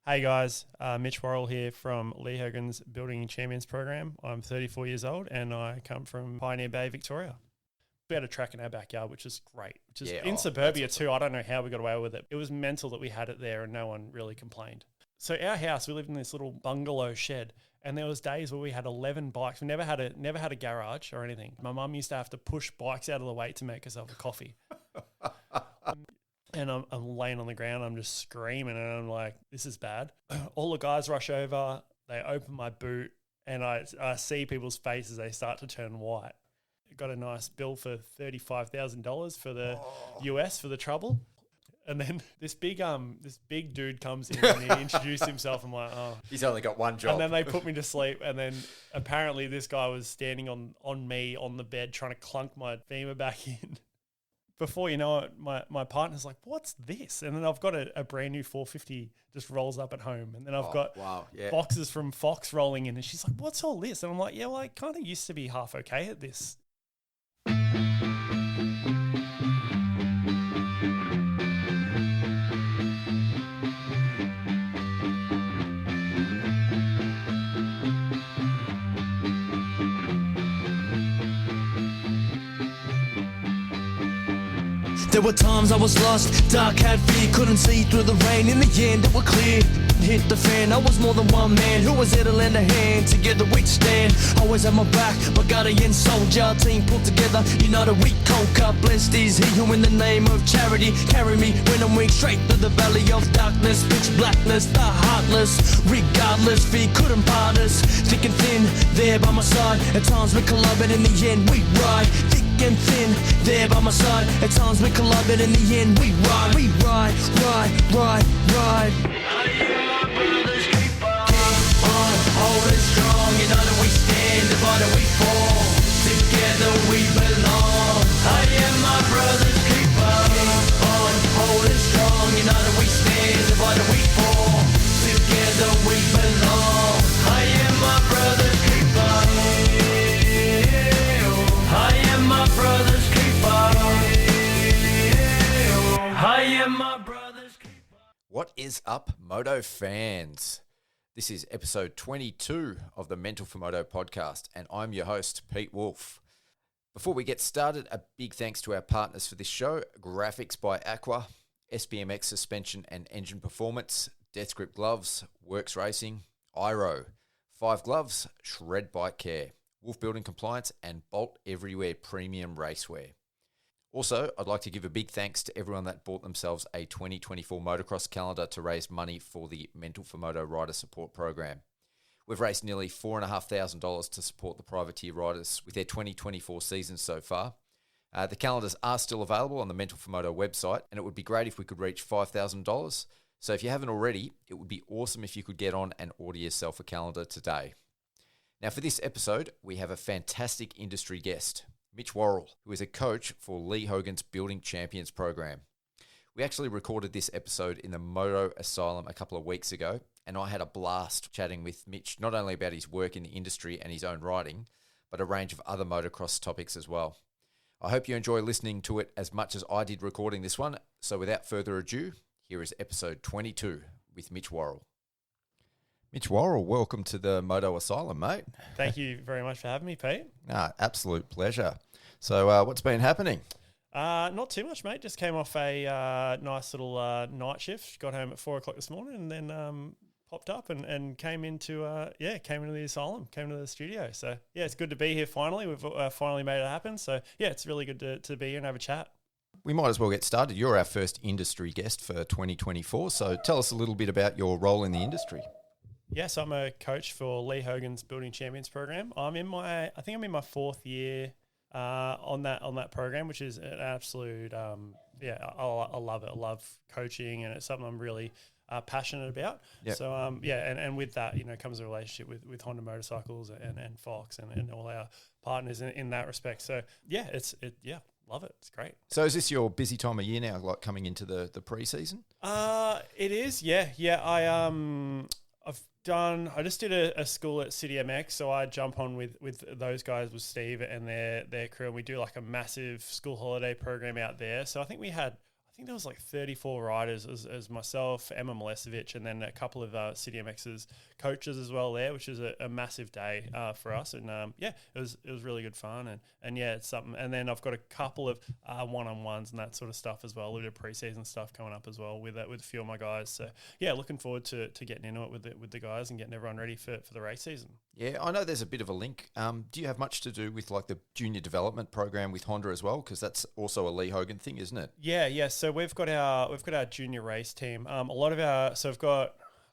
Hey guys, Mitch Worrell here from Lee Hogan's Building Champions program. I'm 34 years old and I come from Pioneer Bay, Victoria. We had a track in our backyard, which is great. Which is in suburbia too. I don't know how we got away with it. It was mental that we had it there and no one really complained. So our house, we lived in this little bungalow shed, and there was days where we had 11 bikes. We never had a garage or anything. My mum used to have to push bikes out of the way to make herself a coffee. And I'm laying on the ground, I'm just screaming, and I'm like, this is bad. All the guys rush over, they open my boot, and I see people's faces, they start to turn white. Got a nice bill for $35,000 for the US for the trouble. And then this big dude comes in and he introduced himself. I'm like, oh. He's only got one job. And then they put me to sleep. And then apparently this guy was standing on me on the bed trying to clunk my femur back in. Before you know it, my partner's like, what's this? And then I've got a brand new 450 just rolls up at home. And then I've got boxes from Fox rolling in. And she's like, what's all this? And I'm like, yeah, well, I kind of used to be half okay at this. There were times I was lost, dark had fear, couldn't see through the rain. In the end it was clear, hit the fan. I was more than one man who was there to lend a hand. Together we'd stand, always had my back, my guardian soldier. Team pulled together, united we conquer. Blessed is he who in the name of charity carry me when I'm weak straight through the valley of darkness. Pitch blackness, the heartless, regardless, fear couldn't part us. Thick and thin, there by my side. At times we collide, but in the end we ride. Thick and thin, there by my side. At times we collide, but in the end we ride. We ride, ride. I am my brother's keeper. Keep on holding strong. United we stand, divided we fall. Together we belong. I am my brother's keeper. Keep on holding strong. United we stand, divided we fall. Together we belong. I am my brother's keeper. I am my brother's keeper. I am my brother's keeper. What is up, Moto fans? This is episode 22 of the Mental for Moto podcast, and I'm your host, Pete Wolf. Before we get started, a big thanks to our partners for this show, Graphics by Aqua, SBMX Suspension and Engine Performance, Death Grip Gloves, Works Racing, Iro, 5 Gloves, Shred Bike Care, Wolf Building Compliance, and Bolt Everywhere Premium Racewear. Also, I'd like to give a big thanks to everyone that bought themselves a 2024 motocross calendar to raise money for the Mental for Moto Rider Support Program. We've raised nearly $4,500 to support the privateer riders with their 2024 season so far. The calendars are still available on the Mental for Moto website, and it would be great if we could reach $5,000. So if you haven't already, it would be awesome if you could get on and order yourself a calendar today. Now for this episode, we have a fantastic industry guest, Mitch Worrell, who is a coach for Lee Hogan's Building Champions program. We actually recorded this episode in the Moto Asylum a couple of weeks ago, and I had a blast chatting with Mitch, not only about his work in the industry and his own writing, but a range of other motocross topics as well. I hope you enjoy listening to it as much as I did recording this one. So without further ado, here is episode 22 with Mitch Worrell. Mitch Worrell, welcome to the Moto Asylum, mate. Thank you very much for having me, Pete. Absolute pleasure. So what's been happening? Not too much, mate. Just came off a nice little night shift. Got home at 4 o'clock this morning and then popped up and came into the Asylum, came to the studio. So, yeah, it's good to be here finally. We've finally made it happen. So, yeah, it's really good to be here and have a chat. We might as well get started. You're our first industry guest for 2024. So tell us a little bit about your role in the industry. Yes, I'm a coach for Lee Hogan's Building Champions program. I think I'm in my 4th year on that program, which is an absolute I love it. I love coaching, and it's something I'm really passionate about. Yep. So and with that, comes a relationship with Honda Motorcycles and Fox and all our partners in that respect. So love it. It's great. So is this your busy time of year now, like coming into the pre-season? It is. Yeah. I just did a school at City MX, so I jump on with those guys, with Steve and their crew, and we do like a massive school holiday program out there. So I think we had I think there was like 34 riders as myself, Emma Milesevic, and then a couple of City MX's coaches as well there, which is a massive day for us. And it was really good fun. And yeah, it's something. And then I've got a couple of one-on-ones and that sort of stuff as well. A little bit of preseason stuff coming up as well with a few of my guys. So yeah, looking forward to getting into it with the guys and getting everyone ready for the race season. Yeah, I know there's a bit of a link. Do you have much to do with like the junior development program with Honda as well? Because that's also a Lee Hogan thing, isn't it? Yeah. So we've got our junior race team. A lot of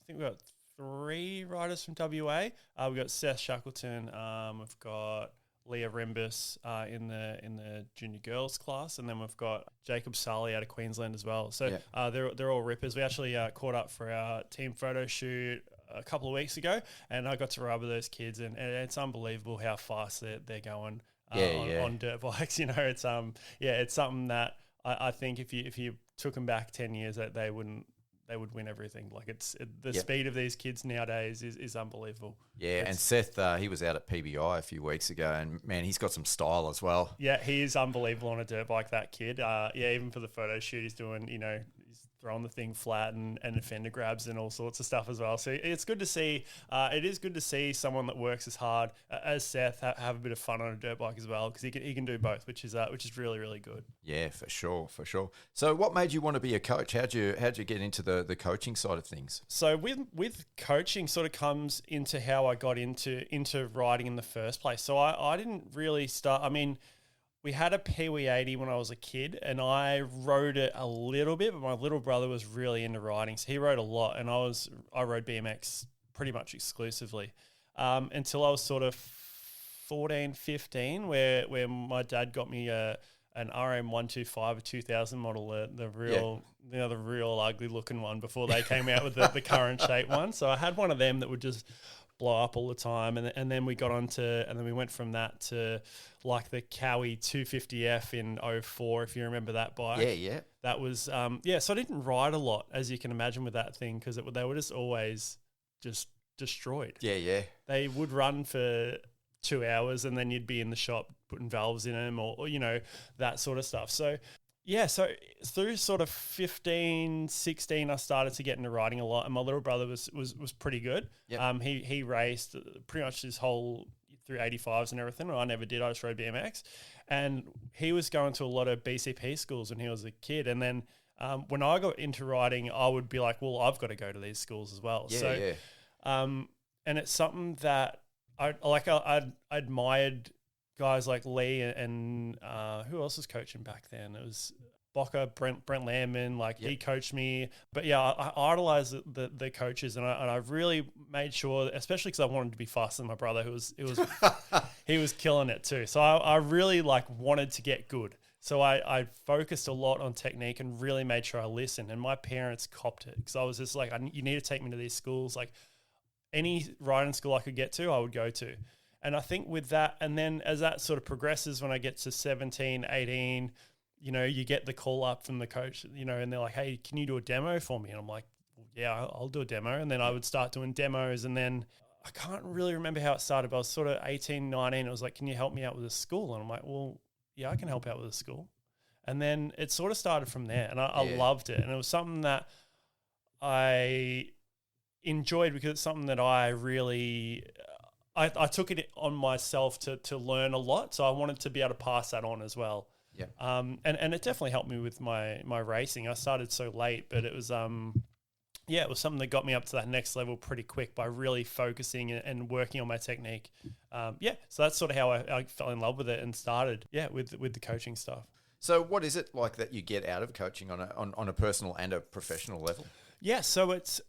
we've got 3 riders from WA. We've got Seth Shackleton. We've got Leah Rimbus in the junior girls class, and then we've got Jacob Sully out of Queensland as well. So they're all rippers. We actually caught up for our team photo shoot a couple of weeks ago, and I got to ride with those kids, and it's unbelievable how fast they're going on dirt bikes. It's it's something that I think if you took them back 10 years, that they would win everything. Like the speed of these kids nowadays is unbelievable. Yeah, and Seth, he was out at PBI a few weeks ago, and man, he's got some style as well. Yeah, he is unbelievable on a dirt bike, that kid. Even for the photo shoot, he's doing, he's throwing the thing flat and fender grabs and all sorts of stuff as well. So it's good to see. It is good to see someone that works as hard as Seth have a bit of fun on a dirt bike as well, because he can do both, which is really, really good. Yeah, for sure. So what made you want to be a coach? How'd you get into the coaching side of things? So with coaching sort of comes into how I got into riding in the first place. So I didn't really start. I mean, we had a Pee-wee 80 when I was a kid, and I rode it a little bit, but my little brother was really into riding, so he rode a lot, and I rode BMX pretty much exclusively until I was sort of 14, 15, where my dad got me an RM125, a 2000 model, the real ugly looking one before they came out with the current shape one. So I had one of them that would just blow up all the time, and then we got and then we went from that to like the Cowie 250F in 04, if you remember that bike. Yeah. That was so I didn't ride a lot, as you can imagine, with that thing, because they were just always just destroyed. Yeah. They would run for 2 hours, and then you'd be in the shop putting valves in them, or that sort of stuff. So yeah, so through sort of 15, 16, I started to get into riding a lot, and my little brother was pretty good. Yep. He raced pretty much his whole through 85s and everything. I never did. I just rode BMX, and he was going to a lot of BCP schools when he was a kid. And then when I got into riding, I would be like, well, I've got to go to these schools as well. And it's something that I admired. Guys like Lee and who else was coaching back then? It was Bocker, Brent Landman. He coached me. But yeah, I idolized the coaches, and I really made sure, especially because I wanted to be faster than my brother, who was he was killing it too. So I really wanted to get good. So I focused a lot on technique and really made sure I listened. And my parents copped it, because I was just like, you need to take me to these schools. Like any riding school I could get to, I would go to. And I think with that, and then as that sort of progresses, when I get to 17, 18, you get the call up from the coach, and they're like, hey, can you do a demo for me? And I'm like, well, yeah, I'll do a demo. And then I would start doing demos. And then I can't really remember how it started, but I was sort of 18, 19. It was like, can you help me out with a school? And I'm like, well, yeah, I can help out with a school. And then it sort of started from there, and I loved it. And it was something that I enjoyed, because it's something that I really... I took it on myself to learn a lot, so I wanted to be able to pass that on as well. Yeah. And it definitely helped me with my racing. I started so late, but it was it was something that got me up to that next level pretty quick by really focusing and working on my technique. So that's sort of how I fell in love with it and started with the coaching stuff. So what is it like that you get out of coaching on a personal and a professional level? Yeah, so it's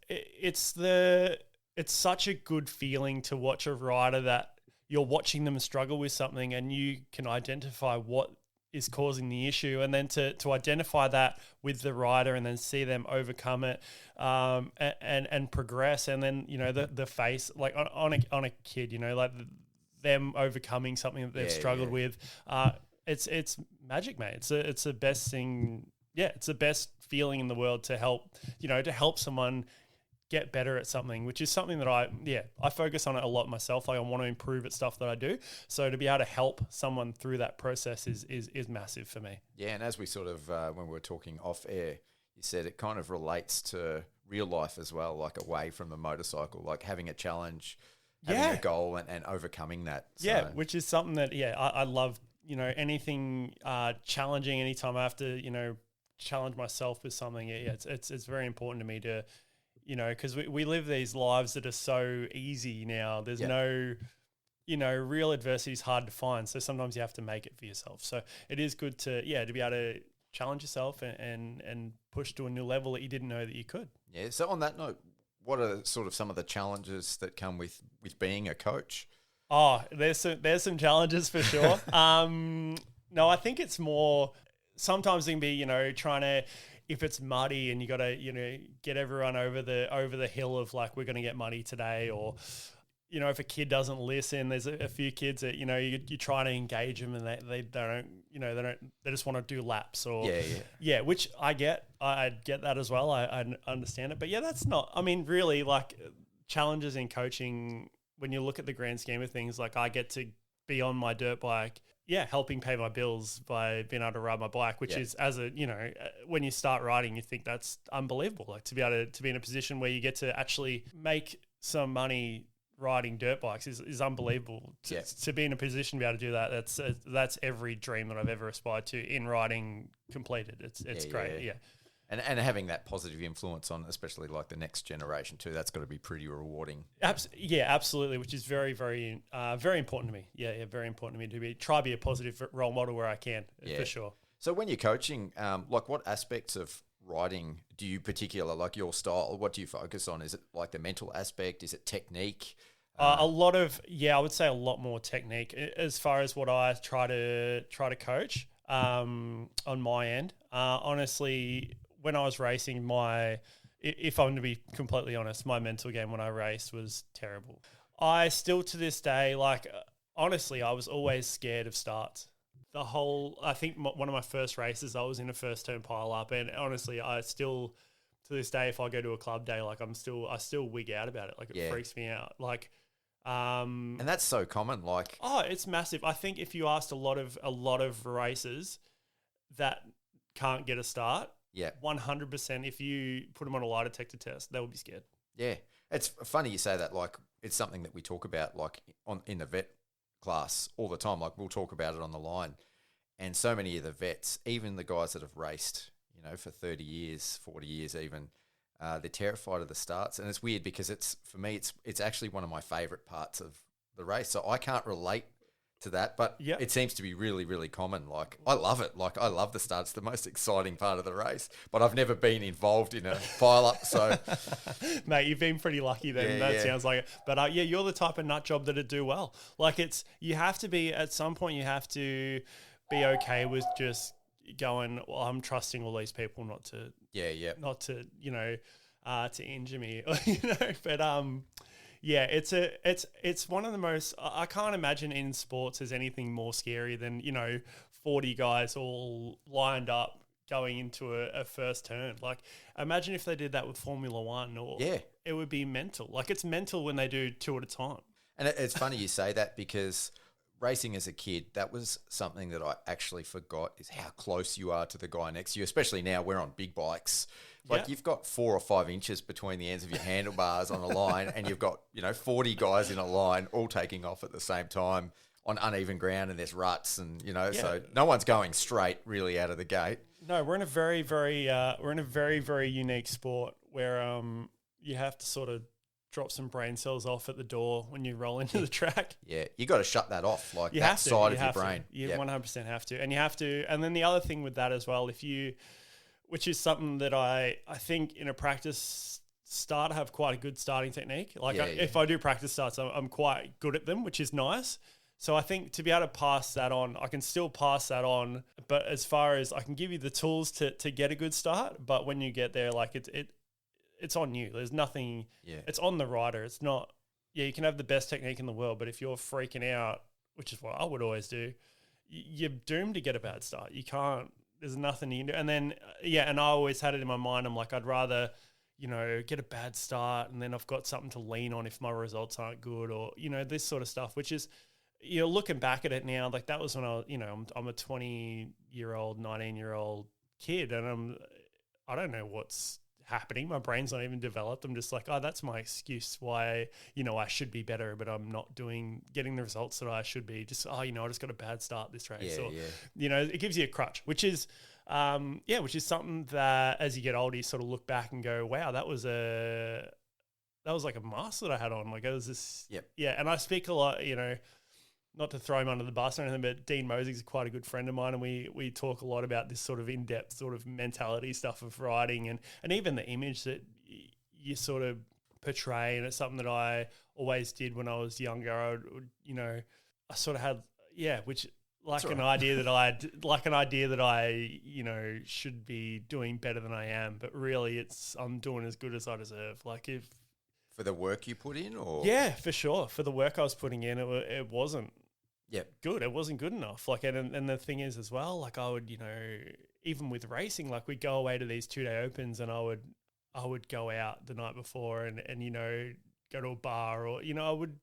such a good feeling to watch a rider that you're watching them struggle with something, and you can identify what is causing the issue, and then to identify that with the rider, and then see them overcome it and progress. And then the face, like on a kid, them overcoming something that they've struggled with. It's magic, mate. It's the best thing. Yeah, it's the best feeling in the world to help someone get better at something, which is something that I focus on it a lot myself. Like I want to improve at stuff that I do. So to be able to help someone through that process is massive for me. Yeah, and as we sort of, when we were talking off air, you said it kind of relates to real life as well, like away from the motorcycle, like having a challenge, having a goal and overcoming that. So. Yeah, which is something that, I love, anything challenging. Anytime I have to, challenge myself with something, it's very important to me to, because we live these lives that are so easy now. There's no, real adversity is hard to find. So sometimes you have to make it for yourself. So it is good to be able to challenge yourself and push to a new level that you didn't know that you could. Yeah. So on that note, what are sort of some of the challenges that come with being a coach? Oh, there's some challenges for sure. No, I think it's more, sometimes it can be, trying to, if it's muddy and you got to, get everyone over the hill of like, we're going to get muddy today, or, if a kid doesn't listen, there's a few kids that, you try to engage them and they don't, they just want to do laps or, which I get that as well. I understand it, but that's not, really like challenges in coaching, when you look at the grand scheme of things, like I get to be on my dirt bike, helping pay my bills by being able to ride my bike, which is, as a, when you start riding, you think that's unbelievable. Like to be able to be in a position where you get to actually make some money riding dirt bikes is unbelievable. To be in a position to be able to do that, that's every dream that I've ever aspired to in riding completed. It's great. Yeah. And having that positive influence on, especially like the next generation too, that's got to be pretty rewarding. Absolutely, which is very, very, very important to me. Yeah, very important to me to try to be a positive role model where I can, for sure. So when you're coaching, like what aspects of riding do you like your style? What do you focus on? Is it like the mental aspect? Is it technique? A lot of, I would say a lot more technique as far as what I try to coach on my end. Honestly, when I was racing, if I'm to be completely honest, my mental game when I raced was terrible. I still to this day, like, honestly, I was always scared of starts. I think one of my first races, I was in a first turn pile up, and honestly, I still, to this day, if I go to a club day, like I still wig out about it. Like it freaks me out. Like, and that's so common. Like, it's massive. I think if you asked a lot of racers that can't get a start, 100%. If you put them on a lie detector test, they would be scared. Yeah, it's funny you say that. Like, it's something that we talk about, like in the vet class all the time. Like, we'll talk about it on the line, and so many of the vets, even the guys that have raced, for 30 years, 40 years, even, they're terrified of the starts. And it's weird because for me, it's actually one of my favorite parts of the race. So I can't relate to that, but it seems to be really, really common. Like, I love it. Like, I love the start. It's the most exciting part of the race, but I've never been involved in a pile up. So mate, you've been pretty lucky then. Sounds like it. But you're the type of nut job that'd do well. Like, you have to be, at some point you have to be okay with just going, well, I'm trusting all these people not to to injure me, but it's one of the most, I can't imagine in sports there's anything more scary than 40 guys all lined up going into a first turn. Like, imagine if they did that with Formula One, it would be mental. Like, it's mental when they do two at a time. And it's funny you say that, because racing as a kid, that was something that I actually forgot, is how close you are to the guy next to you, especially now we're on big bikes. Like, you've got 4 or 5 inches between the ends of your handlebars on a line, and you've got, 40 guys in a line all taking off at the same time on uneven ground, and there's ruts, and, so no one's going straight really out of the gate. No, we're in a very, very, very unique sport where you have to sort of drop some brain cells off at the door when you roll into the track. Yeah, you got to shut that off, like that side of your brain. You 100% have to. And you have to, and then the other thing with that as well, which is something that I think in a practice start, I have quite a good starting technique. Like, if I do practice starts, I'm quite good at them, which is nice. So I think to be able to pass that on, I can still pass that on, but as far as I can give you the tools to get a good start, but when you get there, like it's on you. There's nothing, it's on the rider. It's not, you can have the best technique in the world, but if you're freaking out, which is what I would always do, you're doomed to get a bad start. You can't, there's nothing you can do. And then, and I always had it in my mind, I'm like, I'd rather, get a bad start and then I've got something to lean on if my results aren't good, or, this sort of stuff, which is, looking back at it now, like that was when I'm a 20-year-old, 19-year-old kid, and I don't know what's happening. My brain's not even developed. I'm just like, oh, that's my excuse why, I should be better, but I'm not getting the results that I should be. Just, I just got a bad start this race. It gives you a crutch, which is something that as you get older, you sort of look back and go, wow, that was like a mask that I had on. Like it was this, and I speak a lot, not to throw him under the bus or anything, but Dean Mosey is quite a good friend of mine, and we talk a lot about this sort of in-depth sort of mentality stuff of riding and even the image that you sort of portray. And it's something that I always did when I was younger. I sort of had, which like an idea that I should be doing better than I am, but really I'm doing as good as I deserve. Like for the work you put in, or for sure, for the work I was putting in, it wasn't good. It wasn't good enough. Like, and the thing is as well, like I would, even with racing, like we'd go away to these 2-day opens, and I would go out the night before and go to a bar, or I would.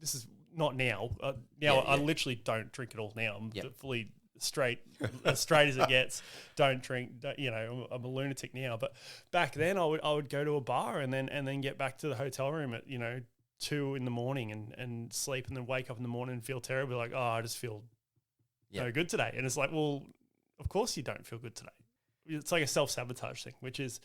This is not now. I literally don't drink at all now. I'm fully straight, as straight as it gets. Don't drink. I'm a lunatic now. But back then, I would go to a bar and then get back to the hotel room at 2 a.m. and sleep, and then wake up in the morning and feel terrible. Like, I just feel no good today. And it's like, well, of course you don't feel good today. It's like a self-sabotage thing, which is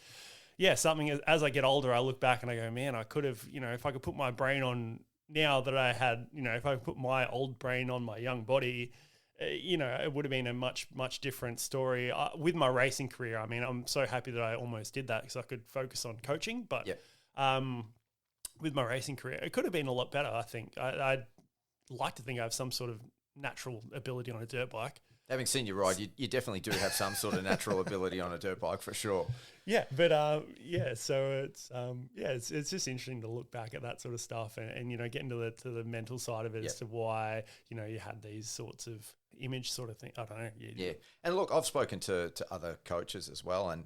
something as I get older, I look back and I go, man, I could have, if I could put my brain on now that I had, if I put my old brain on my young body, it would have been a much, much different story with my racing career. I mean, I'm so happy that I almost did that because I could focus on coaching. But with my racing career, it could have been a lot better, I think. I'd like to think I have some sort of natural ability on a dirt bike. Having seen you ride, you definitely do have some sort of natural ability on a dirt bike for sure. Yeah, but so it's just interesting to look back at that sort of stuff and get into the mental side of it as to why you had these sorts of image sort of thing. I don't know. Yeah, and look, I've spoken to other coaches as well, and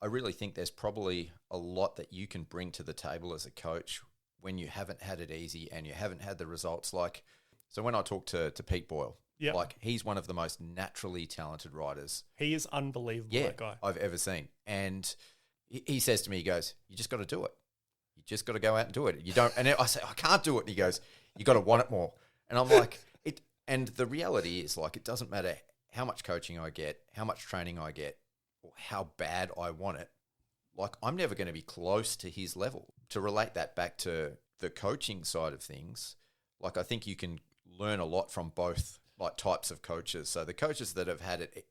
I really think there's probably a lot that you can bring to the table as a coach when you haven't had it easy and you haven't had the results. Like, so when I talk to Pete Boyle. Yeah, like he's one of the most naturally talented riders. He is unbelievable, that guy. I've ever seen. And he says to me, he goes, you just got to do it. You just got to go out and do it. You don't. And I say, I can't do it. And he goes, you got to want it more. And I'm like, it. And the reality is, like, it doesn't matter how much coaching I get, how much training I get, or how bad I want it. Like, I'm never going to be close to his level. To relate that back to the coaching side of things, like, I think you can learn a lot from both like types of coaches. So the coaches that have had it,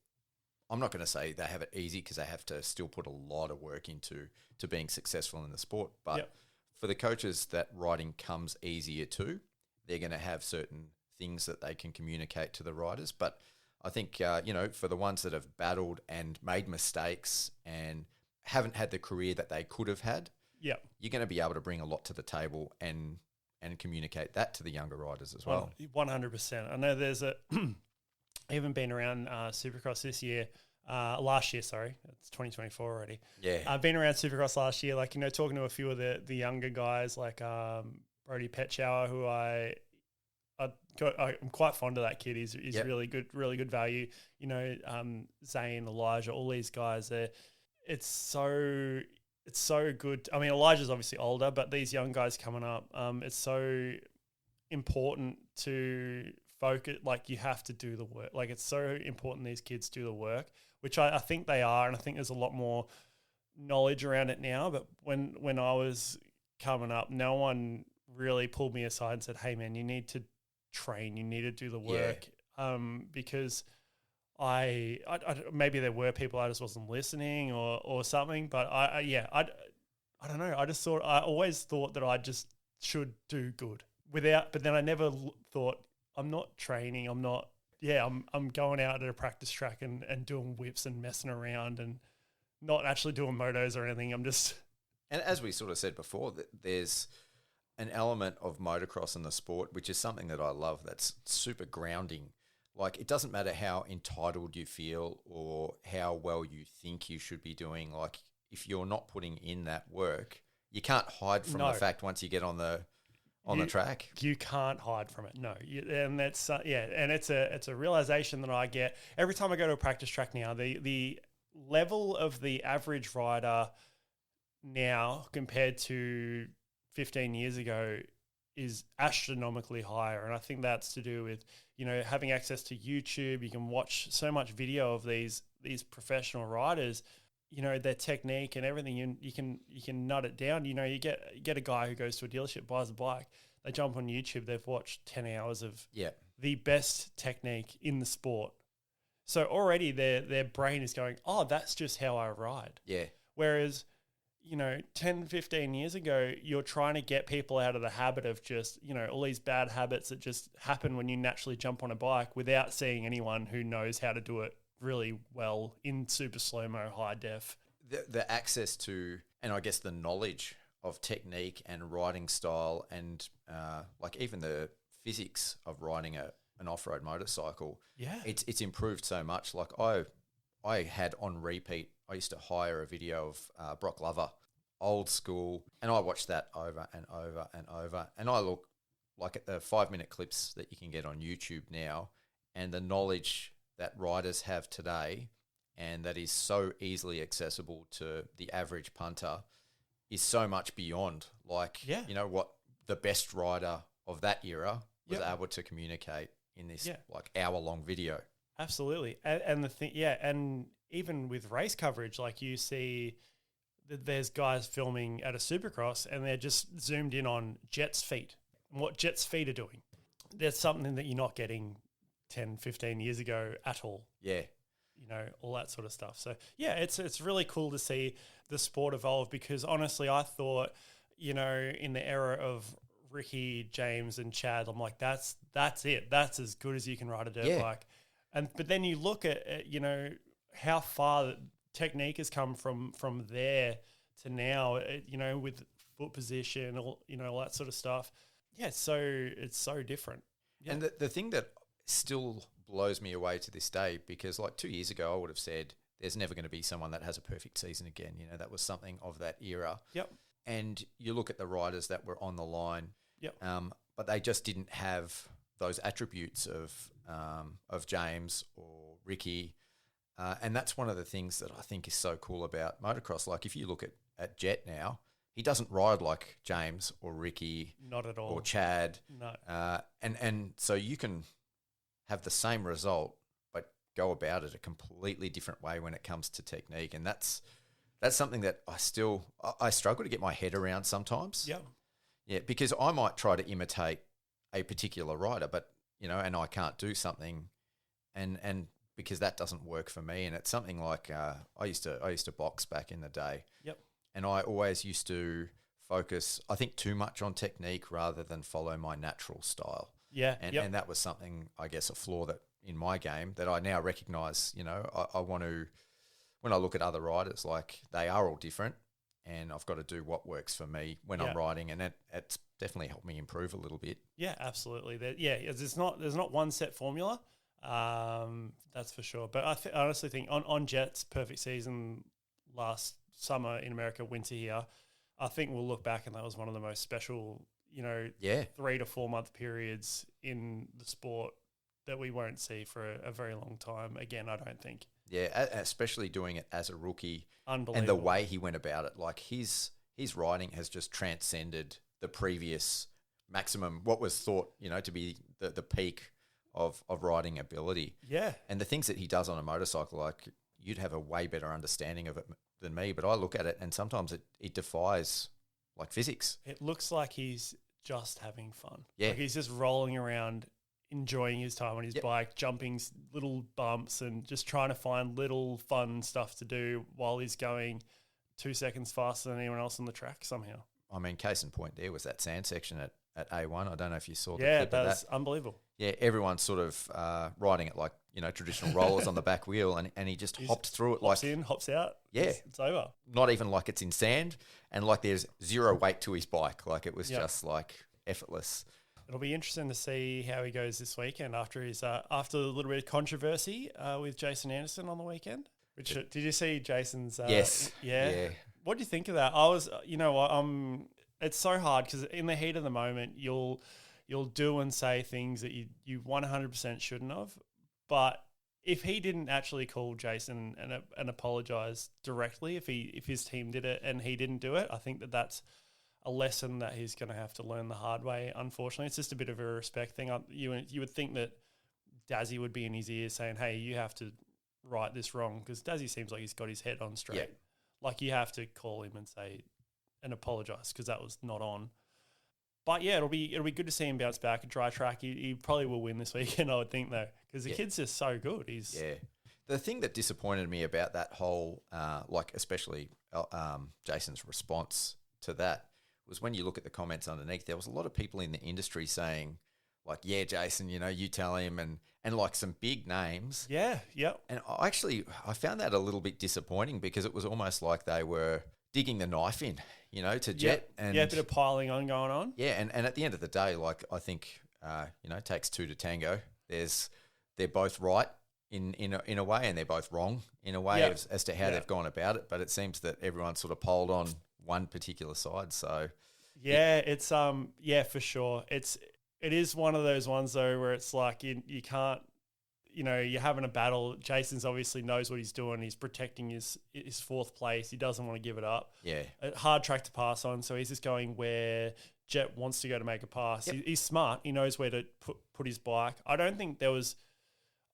I'm not going to say they have it easy because they have to still put a lot of work into being successful in the sport. But for the coaches that riding comes easier to, they're going to have certain things that they can communicate to the riders. But I think, for the ones that have battled and made mistakes and haven't had the career that they could have had, you're going to be able to bring a lot to the table and communicate that to the younger riders as well. 100%. I know there's I haven't been around Supercross this year. Last year, sorry. It's 2024 already. Yeah. I've been around Supercross last year, like, talking to a few of the younger guys, like Brody Petschauer, who I'm quite fond of that kid. He's really good value. Zane, Elijah, all these guys, it's so good. I mean, Elijah's obviously older, but these young guys coming up, it's so important to focus. Like, you have to do the work. Like, it's so important these kids do the work, which I think they are, and I think there's a lot more knowledge around it now. But when I was coming up, no one really pulled me aside and said, hey, man, you need to train. You need to do the work. Because I maybe there were people I just wasn't listening or something, but I don't know. I always thought that I just should do good but then I never thought I'm not training. I'm not. Yeah, I'm going out at a practice track and doing whips and messing around and not actually doing motos or anything. I'm just. And as we sort of said before, there's an element of motocross in the sport, which is something that I love. That's super grounding. Like, it doesn't matter how entitled you feel or how well you think you should be doing. Like, if you're not putting in that work, you can't hide from the fact once you get on the track. You can't hide from it. No, and that's and it's a realization that I get every time I go to a practice track now. The level of the average rider now compared to 15 years ago is astronomically higher, and I think that's to do with having access to YouTube. You can watch so much video of these professional riders, their technique and everything. You can nut it down. You get a guy who goes to a dealership, buys a bike, they jump on YouTube, they've watched 10 hours of the best technique in the sport. So already their brain is going, oh, that's just how I ride. Yeah. Whereas 10, 15 years ago, you're trying to get people out of the habit of just, all these bad habits that just happen when you naturally jump on a bike without seeing anyone who knows how to do it really well in super slow-mo, high def. The access to, and I guess the knowledge of technique and riding style and like even the physics of riding an off-road motorcycle, it's improved so much. Like I had on repeat, I used to hire a video of Brock Glover, old school, and I watched that over and over and over. And I look like at the 5-minute clips that you can get on YouTube now, and the knowledge that riders have today, and that is so easily accessible to the average punter, is so much beyond like, what the best rider of that era was able to communicate in this like hour-long video. Absolutely. And the thing, and even with race coverage, like you see that there's guys filming at a supercross and they're just zoomed in on Jet's feet and what Jet's feet are doing. There's something that you're not getting 10, 15 years ago at all. Yeah. All that sort of stuff. So, it's really cool to see the sport evolve, because honestly, I thought, in the era of Ricky, James and Chad, I'm like, that's it. That's as good as you can ride a dirt bike. But then you look at how far technique has come from there to now, with foot position, all that sort of stuff. Yeah, it's so different. Yeah. And the thing that still blows me away to this day, because like 2 years ago I would have said there's never going to be someone that has a perfect season again. That was something of that era. Yep. And you look at the riders that were on the line, yep. But they just didn't have those attributes of James or Ricky. And that's one of the things that I think is so cool about motocross. Like if you look at Jet now, he doesn't ride like James or Ricky. Not at all. Or Chad. No. And so you can have the same result, but go about it a completely different way when it comes to technique. And that's something that I struggle to get my head around sometimes. Yeah. Yeah, because I might try to imitate a particular rider, but, and I can't do something and because that doesn't work for me. And it's something like I used to box back in the day. Yep. And I always used to focus, I think, too much on technique rather than follow my natural style. Yeah. And that was something, I guess, a flaw that in my game that I now recognize. I want to, when I look at other riders, like they are all different, and I've got to do what works for me when I'm riding, and it's definitely helped me improve a little bit. Yeah, absolutely. There's not one set formula, that's for sure. But I honestly think on Jet's perfect season last summer in America, winter here, I think we'll look back and that was one of the most special 3 to 4 month periods in the sport that we won't see for a very long time again, I don't think. Yeah, especially doing it as a rookie. Unbelievable. And the way he went about it, like his riding has just transcended the previous maximum, what was thought, to be the peak of riding ability. Yeah. And the things that he does on a motorcycle, like you'd have a way better understanding of it than me, but I look at it and sometimes it defies like physics. It looks like he's just having fun. Yeah. Like he's just rolling around, enjoying his time on his bike, jumping little bumps and just trying to find little fun stuff to do while he's going 2 seconds faster than anyone else on the track somehow. I mean, case in point there was that sand section at A1. I don't know if you saw the clip of that. Yeah, that's unbelievable. Yeah, everyone's sort of riding it like, traditional rollers on the back wheel, and he just hopped through it hops in, hops out. Yeah. It's over. Not even like it's in sand, and like there's zero weight to his bike. Like it was just like effortless. It'll be interesting to see how he goes this weekend after a little bit of controversy with Jason Anderson on the weekend. Did you see Jason's? Yes. Yeah. What do you think of that? I was, it's so hard because in the heat of the moment, you'll do and say things that you 100% shouldn't have. But if he didn't actually call Jason and apologize directly, if his team did it and he didn't do it, I think that's a lesson that he's going to have to learn the hard way. Unfortunately, it's just a bit of a respect thing. You would think that Dazzy would be in his ear saying, "Hey, you have to right this wrong," because Dazzy seems like he's got his head on straight. Yeah. Like you have to call him and say and apologize because that was not on. But yeah, it'll be good to see him bounce back. A dry track, he probably will win this weekend, I would think though, because the kid's just so good. The thing that disappointed me about that whole, especially Jason's response to that, was when you look at the comments underneath, there was a lot of people in the industry saying, like, "Yeah, Jason, you tell him," and like some big names. Yeah, yep. And I found that a little bit disappointing because it was almost like they were digging the knife in, to Jet. And a bit of piling on going on. Yeah, and at the end of the day, like, I think, it takes two to tango. They're both right in a way, and they're both wrong in a way as to how they've gone about it. But it seems that everyone's sort of polled on one particular side. So it's for sure. It is one of those ones though where it's like you can't, you're having a battle. Jason's obviously knows what he's doing. He's protecting his fourth place. He doesn't want to give it up. Yeah, a hard track to pass on. So he's just going where Jet wants to go to make a pass. Yep. He's smart. He knows where to put his bike. I don't think there was.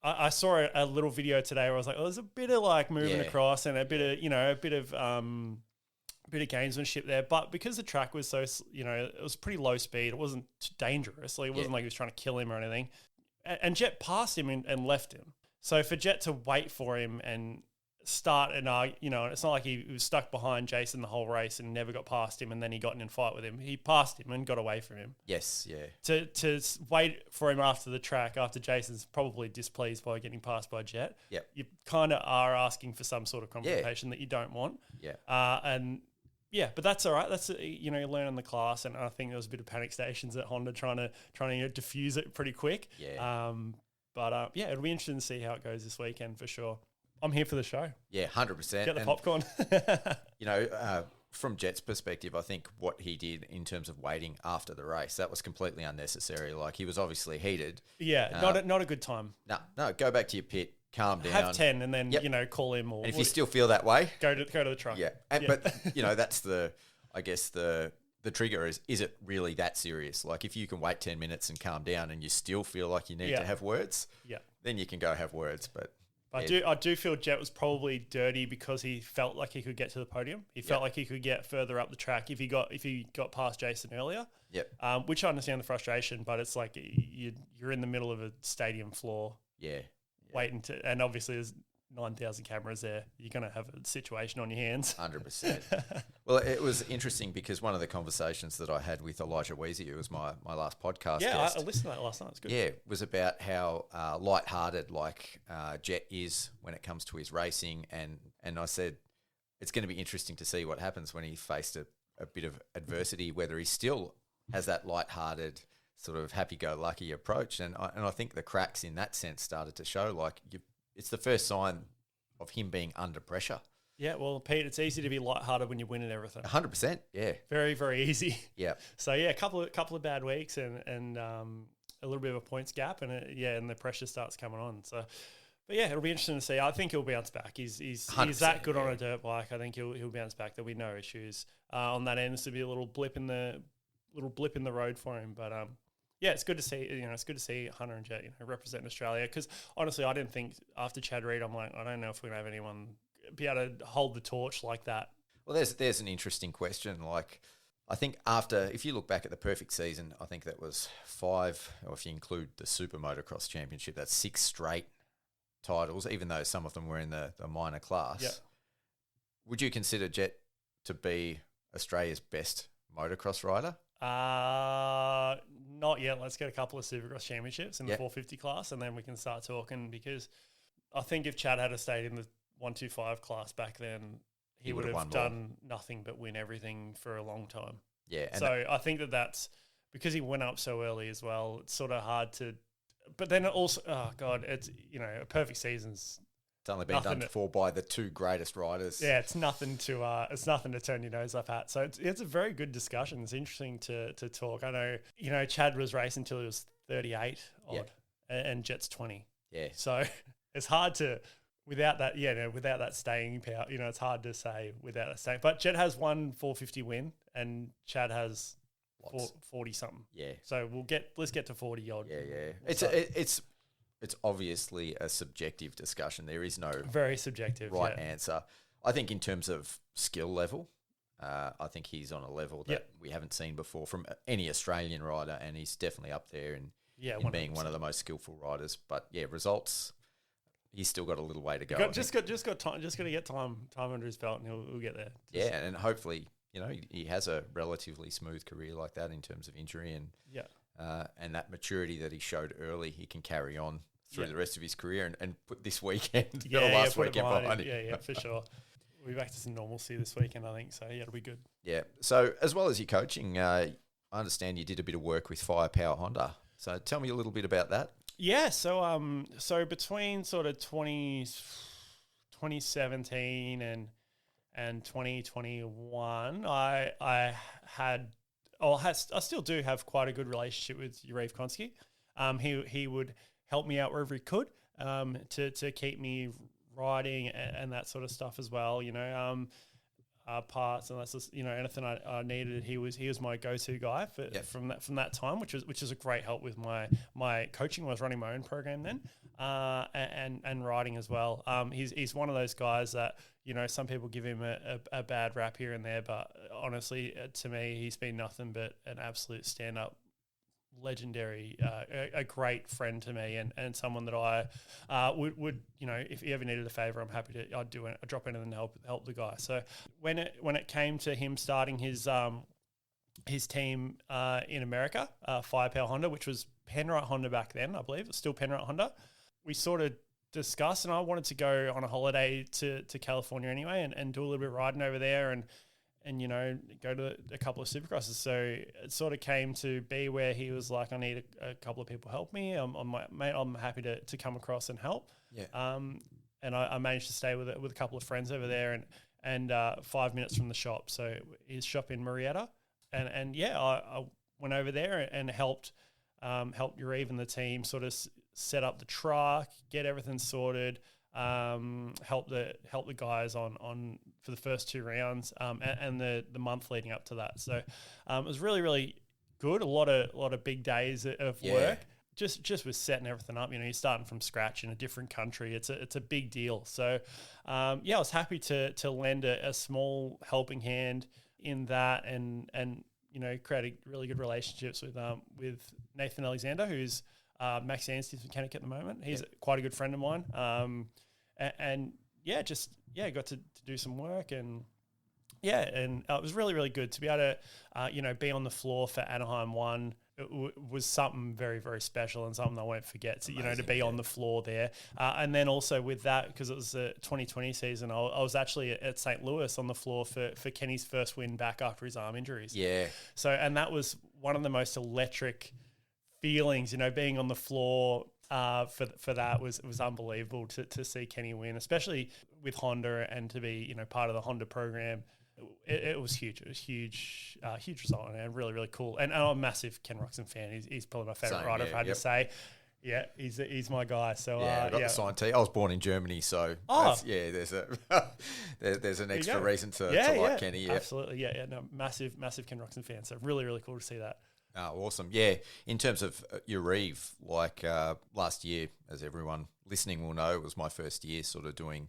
I saw a little video today where I was like, there's a bit of like moving across and a bit of gamesmanship there, but because the track was so, it was pretty low speed, it wasn't dangerous. Like it wasn't like he was trying to kill him or anything. And Jet passed him and left him. So for Jet to wait for him and start and it's not like he was stuck behind Jason the whole race and never got past him, and then he got in a fight with him. He passed him and got away from him. Yes, yeah. To wait for him after the track, after Jason's probably displeased by getting passed by Jet, you kind of are asking for some sort of confrontation that you don't want. Yeah. But that's all right. That's you learn in the class, and I think there was a bit of panic stations at Honda trying to diffuse it pretty quick. Yeah. It'll be interesting to see how it goes this weekend for sure. I'm here for the show. Yeah, 100%. Get the popcorn. From Jet's perspective, I think what he did in terms of waiting after the race, that was completely unnecessary. Like, he was obviously heated. Yeah, not a good time. No, go back to your pit, calm down. Have 10 and then, call him. Or and if you still feel that way, go to the truck. Yeah. But, that's the trigger is it really that serious? Like, if you can wait 10 minutes and calm down and you still feel like you need to have words, then you can go have words. But I do feel Jet was probably dirty because he felt like he could get to the podium. He felt like he could get further up the track if he got past Jason earlier. Yep. Which I understand the frustration, but it's like you're in the middle of a stadium floor. Yeah. Waiting to, and obviously there's 9,000 cameras there. You're going to have a situation on your hands. 100%. Well, it was interesting because one of the conversations that I had with Elijah Weezy, who was my last podcast guest. I listened to that last night. It's good. Yeah, was about how lighthearted Jet is when it comes to his racing. And I said, it's going to be interesting to see what happens when he faced a bit of adversity, whether he still has that lighthearted sort of happy-go-lucky approach. And I think the cracks in that sense started to show. It's the first sign of him being under pressure. Yeah, well, Pete, it's easy to be lighthearted when you're winning everything. 100%, yeah. Very, very easy. Yeah. So, a couple of bad weeks and a little bit of a points gap, and and the pressure starts coming on. So, but it'll be interesting to see. I think he'll bounce back. He's that good on a dirt bike. I think he'll bounce back. There'll be no issues on that end. This will be a little blip in the road for him, but it's good to see. It's good to see Hunter and Jet representing Australia. Because honestly, I didn't think after Chad Reed, I'm like, I don't know if we're gonna have anyone be able to hold the torch like that. Well, there's an interesting question. Like, I think if you look back at the perfect season, I think that was 5, or if you include the Super Motocross Championship, that's 6 straight titles, even though some of them were in the minor class. Yep. Would you consider Jet to be Australia's best motocross rider? Not yet. Let's get a couple of Supercross championships in the 450 class, and then we can start talking. Because I think if Chad had stayed in the 125 class back then, he would have done nothing but win everything for a long time. Yeah. So I think that's because he went up so early as well. It's sort of hard to. But then it also, it's a perfect season's It's only been done before by the two greatest riders. Yeah, it's nothing to turn your nose up at. So it's a very good discussion. It's interesting to talk. I know, Chad was racing until he was 38 odd, and Jet's 20. Yeah. So it's hard to without that staying power. It's hard to say without that staying. But Jet has one 450 win, and Chad has 40 something. Yeah. So let's get to 40 odd. Yeah. It's obviously a subjective discussion. There is no very subjective right answer. I think in terms of skill level, I think he's on a level that we haven't seen before from any Australian rider, and he's definitely up there in being one of the most skillful riders. But results, he's still got a little way to go. Just got time. Just got to get time under his belt, and he'll get there. And hopefully, he has a relatively smooth career like that in terms of injury and that maturity that he showed early, he can carry on through the rest of his career and put this weekend, last weekend behind him. Yeah, for sure. We'll be back to some normalcy this weekend, I think. So, it'll be good. Yeah. So, as well as your coaching, I understand you did a bit of work with Firepower Honda. So, tell me a little bit about that. Yeah. So between sort of 2017 and 2021, I still do have quite a good relationship with Yarrive Konsky. He would help me out wherever he could to keep me riding and that sort of stuff as well. Parts and that's just, anything I needed. He was my go-to guy from that time, which is a great help with my coaching. I was running my own program then, and riding as well. He's one of those guys that some people give him a bad rap here and there, but honestly, to me, he's been nothing but an absolute stand-up, legendary, a great friend to me, and someone that I would if he ever needed a favor, I'm happy to. I'd drop in and help the guy. So when it came to him starting his team in America, Firepower Honda, which was Penrite Honda back then, I believe it's still Penrite Honda. We sort of discussed, and I wanted to go on a holiday to California anyway, and do a little bit of riding over there, and go to a couple of supercrosses. So it sort of came to be where he was like, I need a couple of people help me. I'm happy to come across and help. Yeah. And I managed to stay with a couple of friends over there and 5 minutes from the shop. So his shop in Marietta. And I went over there and helped Yarrive and the team sort of set up the truck, get everything sorted, help the guys on for the first 2 rounds, and the month leading up to that. So it was really, really good. A lot of big days of work. Just with setting everything up. You're starting from scratch in a different country. It's a big deal. So I was happy to lend a small helping hand in that, and create really good relationships with Nathan Alexander, who's Max Anstey's mechanic at the moment. He's quite a good friend of mine. Got to do some work, and it was really, really good to be able to, be on the floor for Anaheim 1. It was something very, very special and something I won't forget. So, to be on the floor there. And then also with that, because it was the 2020 season, I was actually at St. Louis on the floor for Kenny's first win back after his arm injuries. Yeah. So, and that was one of the most electric feelings, being on the floor for that was unbelievable to see Kenny win, especially with Honda, and to be part of the Honda program. It was huge. It was huge result, and really, really cool. And I'm a massive Ken Roczen fan. He's probably my favourite rider, I've had to say. Yeah, he's my guy. So I got the signed tee. I was born in Germany, so there's an extra reason to like Kenny. Yeah, absolutely. No, massive Ken Roczen fan. So really, really cool to see that. Oh, awesome. Yeah, in terms of Yarrive, like last year, as everyone listening will know, it was my first year sort of doing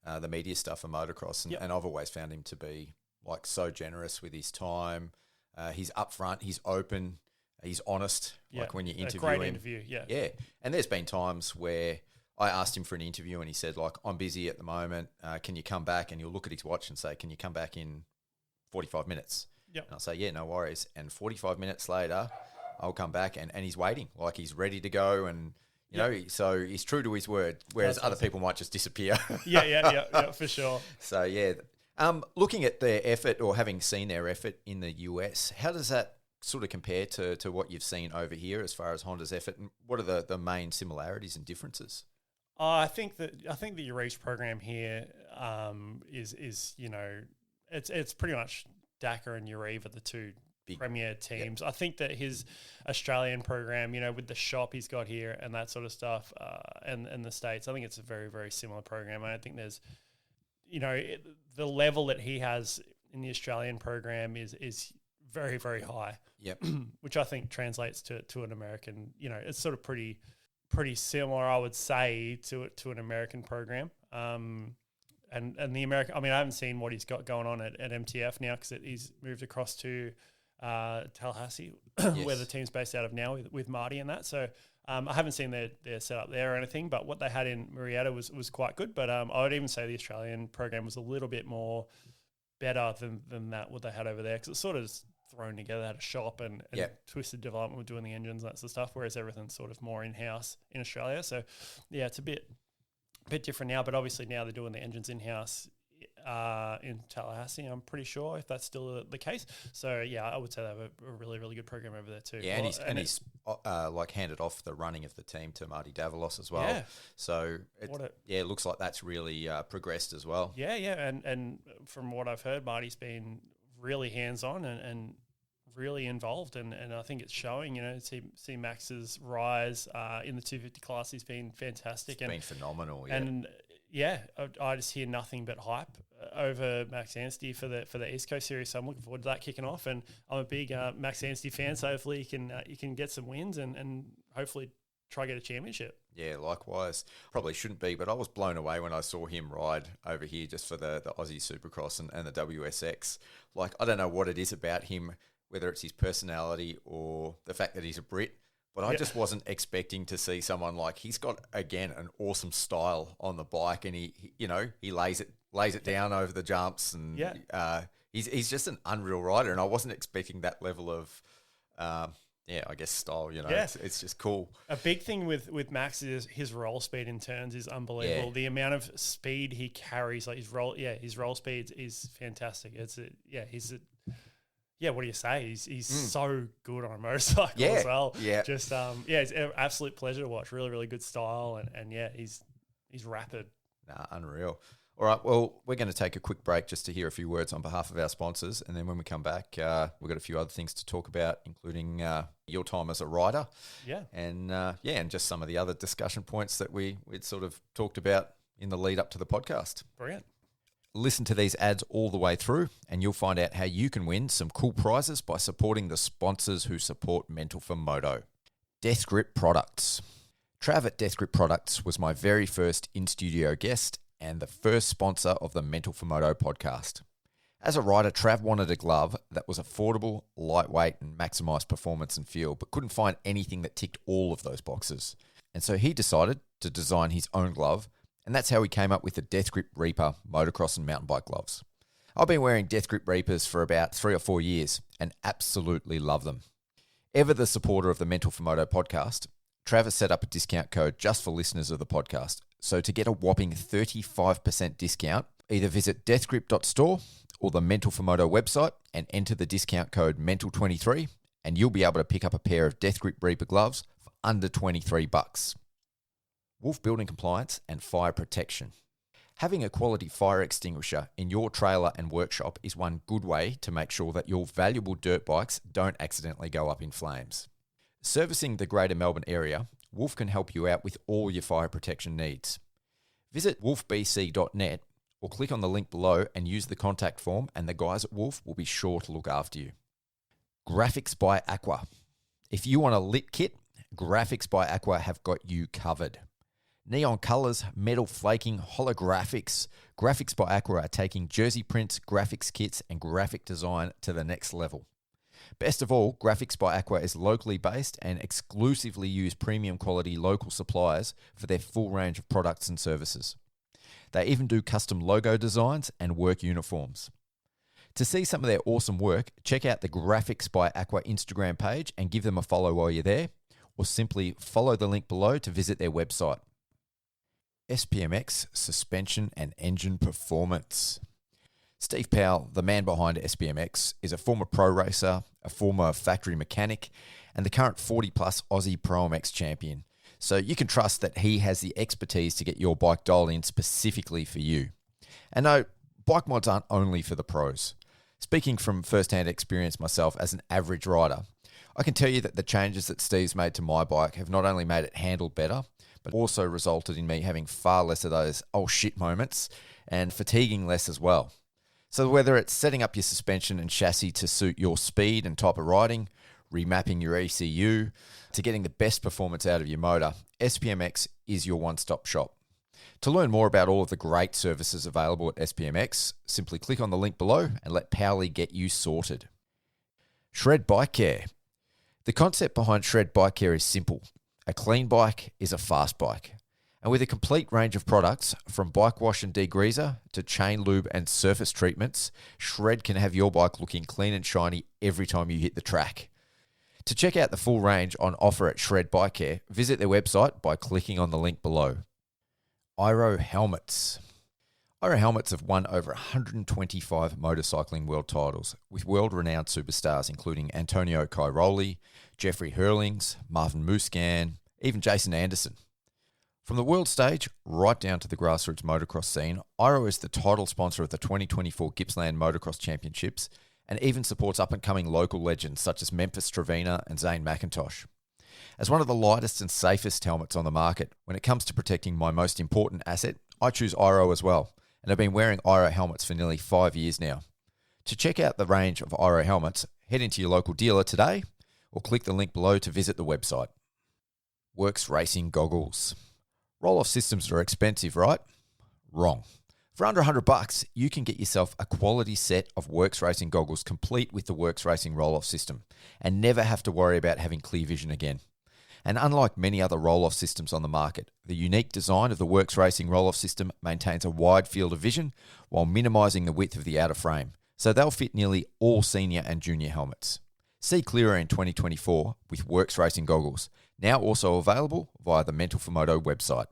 the media stuff for motocross, and I've always found him to be like so generous with his time. He's upfront, he's open, he's honest. Like when you interview him. Great interview, Yeah, and there's been times where I asked him for an interview and he said, like, I'm busy at the moment. Can you come back? And he'll look at his watch and say, can you come back in 45 minutes? Yep. And I'll say, no worries. And 45 minutes later, I'll come back and he's waiting, like he's ready to go. And, so he's true to his word, whereas other people might just disappear. Yeah, for sure. So, looking at their effort, or having seen their effort in the US, how does that sort of compare to what you've seen over here as far as Honda's effort? And what are the main similarities and differences? I think the Yarrive's program here is it's pretty much Dakar and Yarrive are the two big premier teams. Yep. I think that his Australian program, with the shop he's got here and that sort of stuff, and the States, I think it's a very, very similar program. I don't think there's, the level that he has in the Australian program is very, very high. Yep. Which I think translates to an American. It's sort of pretty similar, I would say, to an American program. And the American, I haven't seen what he's got going on at MTF now because he's moved across to Tallahassee, yes, where the team's based out of now with Marty and that. So I haven't seen their setup there or anything, but what they had in Marietta was quite good. But I would even say the Australian program was a little bit more better than that, what they had over there, because it's sort of just thrown together. They had a shop and yep, Twisted Development with doing the engines and that sort of stuff, whereas everything's sort of more in-house in Australia. So, yeah, it's a bit different now, but obviously now they're doing the engines in-house in Tallahassee, I'm pretty sure, if that's still the case. So, yeah, I would say they have a really, really good program over there too. Yeah, and he's handed off the running of the team to Marty Davalos as well. Yeah. So, it looks like that's really progressed as well. Yeah, and from what I've heard, Marty's been really hands-on and really involved, and I think it's showing. See Max's rise in the 250 class. He's been fantastic. It's been phenomenal, yeah. And yeah, I just hear nothing but hype over Max Anstey for the East Coast Series. So I'm looking forward to that kicking off, and I'm a big Max Anstey fan. So hopefully you can get some wins and hopefully try get a championship. Yeah, likewise. Probably shouldn't be, but I was blown away when I saw him ride over here just for the Aussie Supercross and the WSX. Like, I don't know what it is about him, whether it's his personality or the fact that he's a Brit, but I just wasn't expecting to see someone like, he's got, again, an awesome style on the bike, and he lays it down over the jumps, and he's just an unreal rider, and I wasn't expecting that level of I guess style, it's just cool. A big thing with Max is his roll speed in turns is unbelievable. Yeah. The amount of speed he carries, like his roll speed is fantastic. What do you say? He's so good on a motorcycle as well. Yeah. Just it's an absolute pleasure to watch. Really, really good style, and he's rapid. Unreal. All right, well, we're going to take a quick break just to hear a few words on behalf of our sponsors, and then when we come back, we've got a few other things to talk about, including your time as a rider, and just some of the other discussion points that we'd sort of talked about in the lead up to the podcast. Brilliant. Listen to these ads all the way through, and you'll find out how you can win some cool prizes by supporting the sponsors who support Mental for Moto. Death Grip Products. Trav at Death Grip Products was my very first in-studio guest and the first sponsor of the Mental for Moto podcast. As a rider, Trav wanted a glove that was affordable, lightweight, and maximised performance and feel, but couldn't find anything that ticked all of those boxes. And so he decided to design his own glove, and that's how he came up with the Death Grip Reaper motocross and mountain bike gloves. I've been wearing Death Grip Reapers for about 3 or 4 years and absolutely love them. Ever the supporter of the Mental for Moto podcast, Travis set up a discount code just for listeners of the podcast. So to get a whopping 35% discount, either visit deathgrip.store or the Mental for Moto website and enter the discount code MENTAL23, and you'll be able to pick up a pair of Death Grip Reaper gloves for under $23. Wolf Building Compliance and Fire Protection. Having a quality fire extinguisher in your trailer and workshop is one good way to make sure that your valuable dirt bikes don't accidentally go up in flames. Servicing the Greater Melbourne area, Wolf can help you out with all your fire protection needs. Visit wolfbc.net or click on the link below and use the contact form, and the guys at Wolf will be sure to look after you. Graphics by Aqua. If you want a lit kit, Graphics by Aqua have got you covered. Neon colours, metal flaking, holographics. Graphics by Aqua are taking jersey prints, graphics kits, and graphic design to the next level. Best of all, Graphics by Aqua is locally based and exclusively use premium quality local suppliers for their full range of products and services. They even do custom logo designs and work uniforms. To see some of their awesome work, check out the Graphics by Aqua Instagram page and give them a follow while you're there, or simply follow the link below to visit their website. SPMX Suspension and Engine Performance. Steve Powell, the man behind SPMX, is a former pro racer, a former factory mechanic, and the current 40-plus Aussie Pro MX champion. so you can trust that he has the expertise to get your bike dialed in specifically for you. And no, bike mods aren't only for the pros. Speaking from first-hand experience myself as an average rider, I can tell you that the changes that Steve's made to my bike have not only made it handle better, but also resulted in me having far less of those oh shit moments and fatiguing less as well. So whether it's setting up your suspension and chassis to suit your speed and type of riding, remapping your ECU, to getting the best performance out of your motor, SPMX is your one-stop shop. To learn more about all of the great services available at SPMX, simply click on the link below and let Powley get you sorted. Shred Bike Care. The concept behind Shred Bike Care is simple. A clean bike is a fast bike. And with a complete range of products, from bike wash and degreaser to chain lube and surface treatments, Shred can have your bike looking clean and shiny every time you hit the track. To check out the full range on offer at Shred Bike Care, visit their website by clicking on the link below. Iro Helmets. Iro Helmets have won over 125 motorcycling world titles with world-renowned superstars including Antonio Cairoli, Jeffrey Hurlings, Marvin Muscan, even Jason Anderson. From the world stage right down to the grassroots motocross scene, Iro is the title sponsor of the 2024 Gippsland Motocross Championships and even supports up-and-coming local legends such as Memphis Trevina and Zane McIntosh. As one of the lightest and safest helmets on the market, when it comes to protecting my most important asset, I choose Iro as well, and I've been wearing Iro helmets for nearly 5 years now. To check out the range of Iro helmets, head into your local dealer today or click the link below to visit the website. Works Racing Goggles. Roll-off systems are expensive, right? Wrong. For under $100, you can get yourself a quality set of Works Racing goggles complete with the Works Racing roll-off system and never have to worry about having clear vision again. And unlike many other roll-off systems on the market, the unique design of the Works Racing roll-off system maintains a wide field of vision while minimising the width of the outer frame, so they'll fit nearly all senior and junior helmets. See clearer in 2024 with Works Racing goggles, now also available via the Mental for Moto website.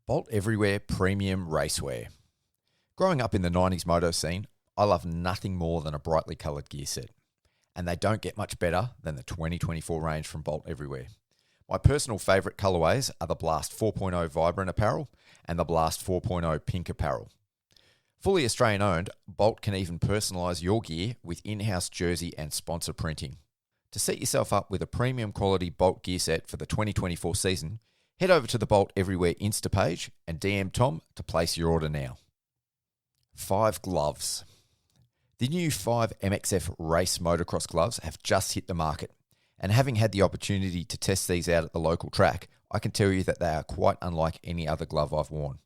Bolt Everywhere Premium Racewear. Growing up in the 90s moto scene, I love nothing more than a brightly coloured gear set. And they don't get much better than the 2024 range from Bolt Everywhere. My personal favourite colourways are the Blast 4.0 Vibrant Apparel and the Blast 4.0 Pink Apparel. Fully Australian owned, Bolt can even personalise your gear with in-house jersey and sponsor printing. To set yourself up with a premium quality Bolt gear set for the 2024 season, head over to the Bolt Everywhere Insta page and DM Tom to place your order now. 5 gloves. The new 5 MXF Race Motocross gloves have just hit the market, and having had the opportunity to test these out at the local track, I can tell you that they are quite unlike any other glove I've worn.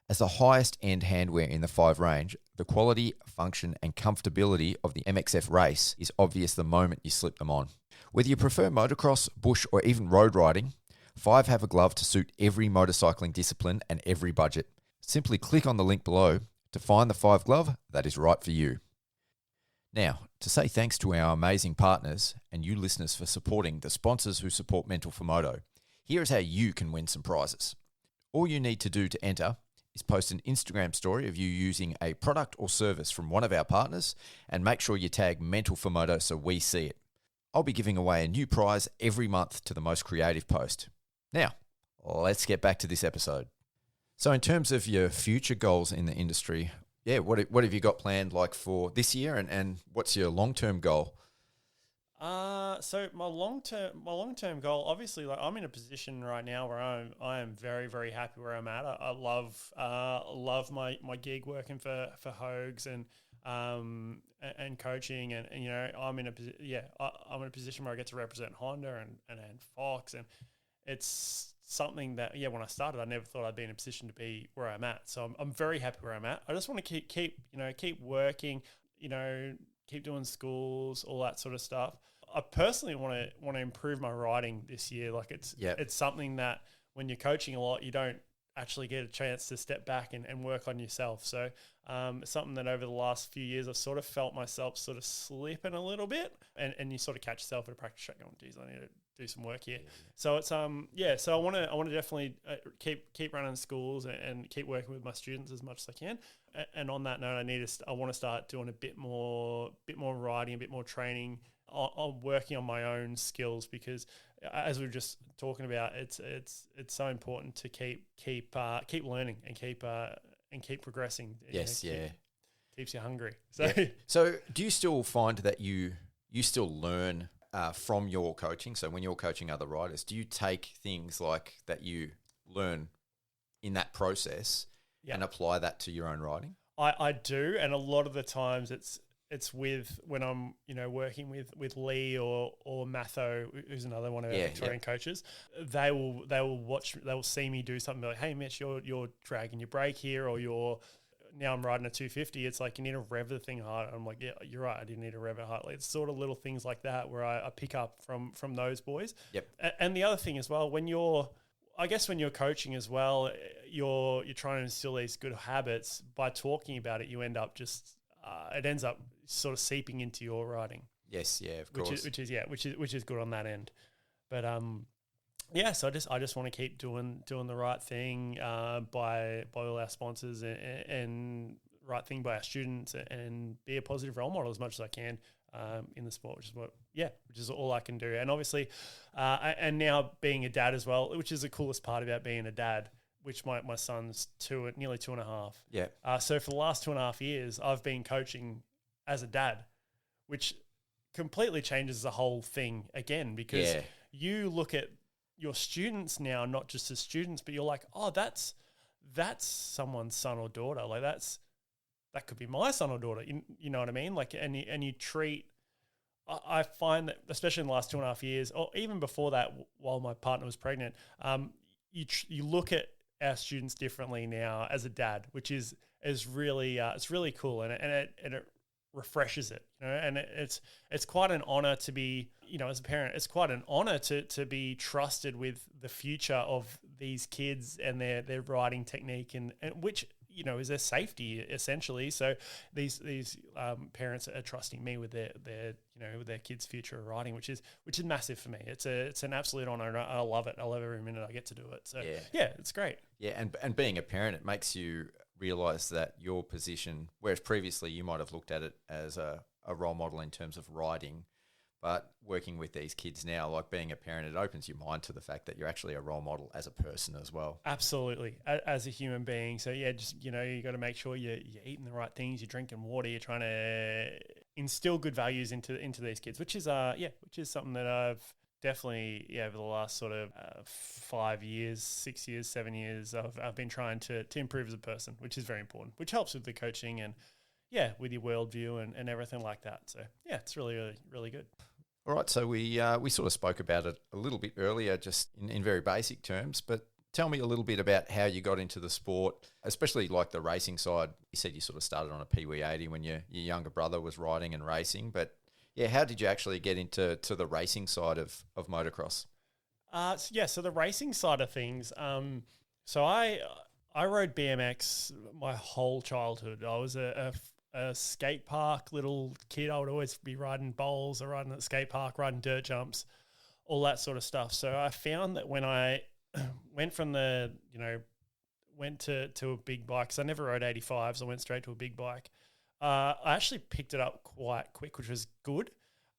As the highest end handwear in the 5 range, the quality, function and comfortability of the MXF Race is obvious the moment you slip them on. Whether you prefer motocross, bush or even road riding, 5 have a glove to suit every motorcycling discipline and every budget. Simply click on the link below to find the 5 glove that is right for you. Now, to say thanks to our amazing partners and you listeners for supporting the sponsors who support Mental for Moto, here is how you can win some prizes. All you need to do to enter is post an Instagram story of you using a product or service from one of our partners and make sure you tag Mental for Moto so we see it. I'll be giving away a new prize every month to the most creative post. Now, let's get back to this episode. So in terms of your future goals in the industry, what have you got planned like for this year and what's your long-term goal? So my long-term goal, obviously, like I'm in a position right now where I am very, very happy where I'm at. I love my gig working for Hogs and coaching and you know I'm in a position where I get to represent Honda and Fox, and it's something that when I started I never thought I'd be in a position to be where I'm at. So I'm very happy where I'm at. I just want to keep working, keep doing schools, all that sort of stuff. I personally want to improve my riding this year. Like it's something that when you're coaching a lot, you don't actually get a chance to step back and work on yourself. So it's something that over the last few years I've sort of felt myself sort of slipping a little bit, and you sort of catch yourself at a practice track going, geez, I need to do some work here. So it's so I want to definitely keep running schools and keep working with my students as much as I can. And on that note, I want to start doing a bit more riding, a bit more training on working on my own skills, because as we were just talking about, it's so important to keep learning and keep progressing. Yes, Keeps you hungry. So, So do you still find that you still learn from your coaching? So when you're coaching other riders, do you take things like that you learn in that process and apply that to your own riding? I do, and a lot of the times it's with when I'm working with Lee or Matho, who's another one of our Victorian coaches. They will see me do something like, hey Mitch, you're dragging your brake here, or now I'm riding a 250. It's like, you need to rev the thing hard. I'm like, yeah, you're right. I didn't need to rev it hard. Like, it's sort of little things like that where I pick up from those boys. Yep. And the other thing as well, when you're coaching as well, you're trying to instill these good habits. By talking about it, you end up it ends up sort of seeping into your riding. Yes, yeah, of course. Which is good on that end. But so I just want to keep doing the right thing by all our sponsors and right thing by our students, and be a positive role model as much as I can in the sport, which is all I can do. And obviously, and now being a dad as well, which is the coolest part about being a dad, which my son's nearly 2.5. Yeah. So for the last 2.5 years, I've been coaching as a dad, which completely changes the whole thing again, because you look at your students now, not just as students, but you're like, oh, that's someone's son or daughter. Like that could be my son or daughter. You know what I mean? Like, and you treat. I find that, especially in the last 2.5 years, or even before that, while my partner was pregnant, you look at our students differently now as a dad, which is really it's really cool, and it refreshes it, and it's quite an honor to be, as a parent, it's quite an honor to be trusted with the future of these kids and their riding technique, and which is their safety essentially. So these parents are trusting me with their kids' future of riding, which is massive for me. It's an absolute honor, and I love it. I love every minute I get to do it. So it's great. Yeah, and being a parent, it makes you realize that your position, whereas previously you might have looked at it as a role model in terms of riding, but working with these kids now, like being a parent, it opens your mind to the fact that you're actually a role model as a person as well. Absolutely, as a human being. So just you got to make sure you're eating the right things, you're drinking water, you're trying to instill good values into these kids, which is something that I've definitely over the last sort of 5 years, 6 years, 7 years, I've been trying to improve as a person, which is very important, which helps with the coaching and with your worldview and everything like that. So it's really, really, really good. All right, so we sort of spoke about it a little bit earlier, just in very basic terms, but tell me a little bit about how you got into the sport, especially like the racing side. You said you sort of started on a Pee-wee 80 when your younger brother was riding and racing, but how did you actually get into the racing side of motocross? So the racing side of things, so I rode BMX my whole childhood. I was a skate park little kid. I would always be riding bowls or riding at the skate park, riding dirt jumps, all that sort of stuff. So I found that when I went from went to a big bike, because I never rode 85s, I went straight to a big bike. I actually picked it up quite quick, which was good.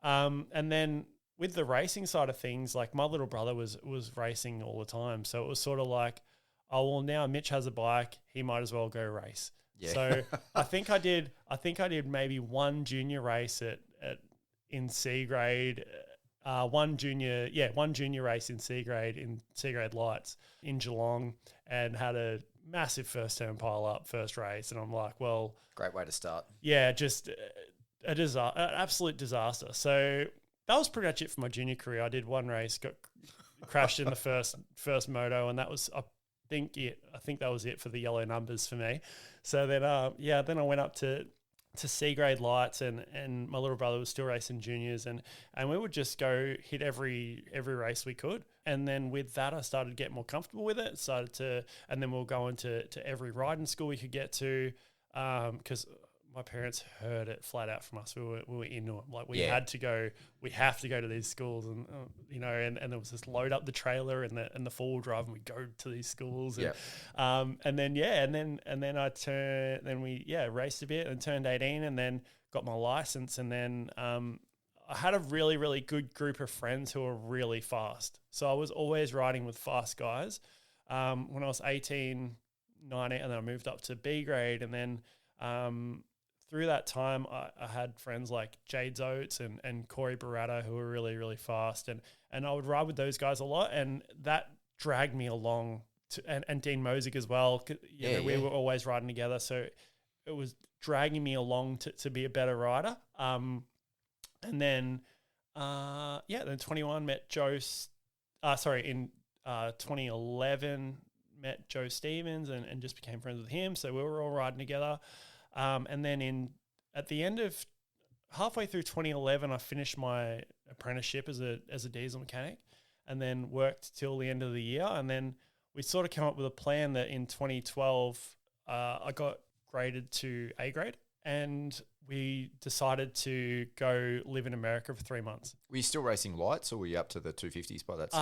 And then with the racing side of things, like my little brother was racing all the time. So it was sort of like, oh, well, now Mitch has a bike, he might as well go race. Yeah. So I think I did maybe one junior race in C grade, one junior race in C grade lights in Geelong, and had a massive first turn pile up first race. And I'm like, well, great way to start. Yeah, just an absolute disaster. So that was pretty much it for my junior career. I did one race, got crashed in the first moto, and that was I think that was it for the yellow numbers for me. So then then I went up to C grade lights, and my little brother was still racing juniors, and we would just go hit every race we could. And then with that, I started to get more comfortable with it. And then we'll go into every riding school we could get to, because my parents heard it flat out from us. We were into it. Like we have to go to these schools, and and there was this load up the trailer and the 4-wheel drive, and we go to these schools. And then we raced a bit and turned 18, and then got my license, and then I had a really, really good group of friends who were really fast. So I was always riding with fast guys. When I was 18, 19, and then I moved up to B grade. And then through that time, I had friends like Jade Oates and Corey Barata who were really, really fast. And I would ride with those guys a lot. And that dragged me along, and Dean Mosick as well. We were always riding together. So it was dragging me along to be a better rider. And then, then 21 met in 2011 met Joe Stevens and just became friends with him. So we were all riding together. And then halfway through 2011, I finished my apprenticeship as a diesel mechanic, and then worked till the end of the year. And then we sort of came up with a plan that in 2012, I got graded to A grade, and we decided to go live in America for 3 months. Were you still racing lights, or were you up to the 250s by that stage?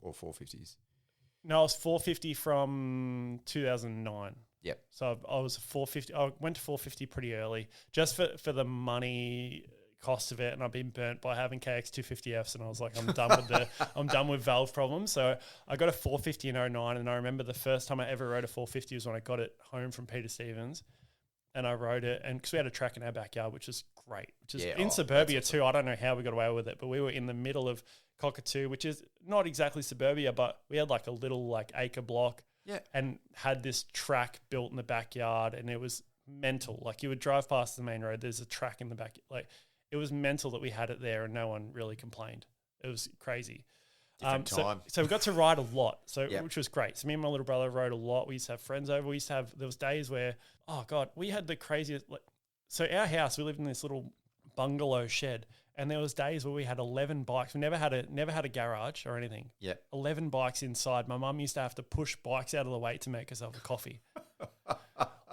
Or 450s. No, I was 450 from 2009. Yep. So I was 450. I went to 450 pretty early, just for the money cost of it, and I've been burnt by having KX 250Fs, and I was like, I'm done with valve problems. So I got a 450 in 09, and I remember the first time I ever rode a 450 was when I got it home from Peter Stevens, and I rode it, and because we had a track in our backyard, which is great, which is in suburbia too. I don't know how we got away with it, but we were in the middle of Cockatoo, which is not exactly suburbia, but we had like a little like acre block. Yeah. And had this track built in the backyard, and it was mental. Like, you would drive past the main road, there's a track in the back. Like, it was mental that we had it there, and no one really complained. It was crazy. Different time. So we got to ride a lot, which was great. So me and my little brother rode a lot. We used to have friends over. There was days where, oh God, we had the craziest. So our house, we lived in this little bungalow shed, and there was days where we had 11 bikes. We never had a garage or anything. Yeah. 11 bikes inside. My mum used to have to push bikes out of the way to make herself a coffee.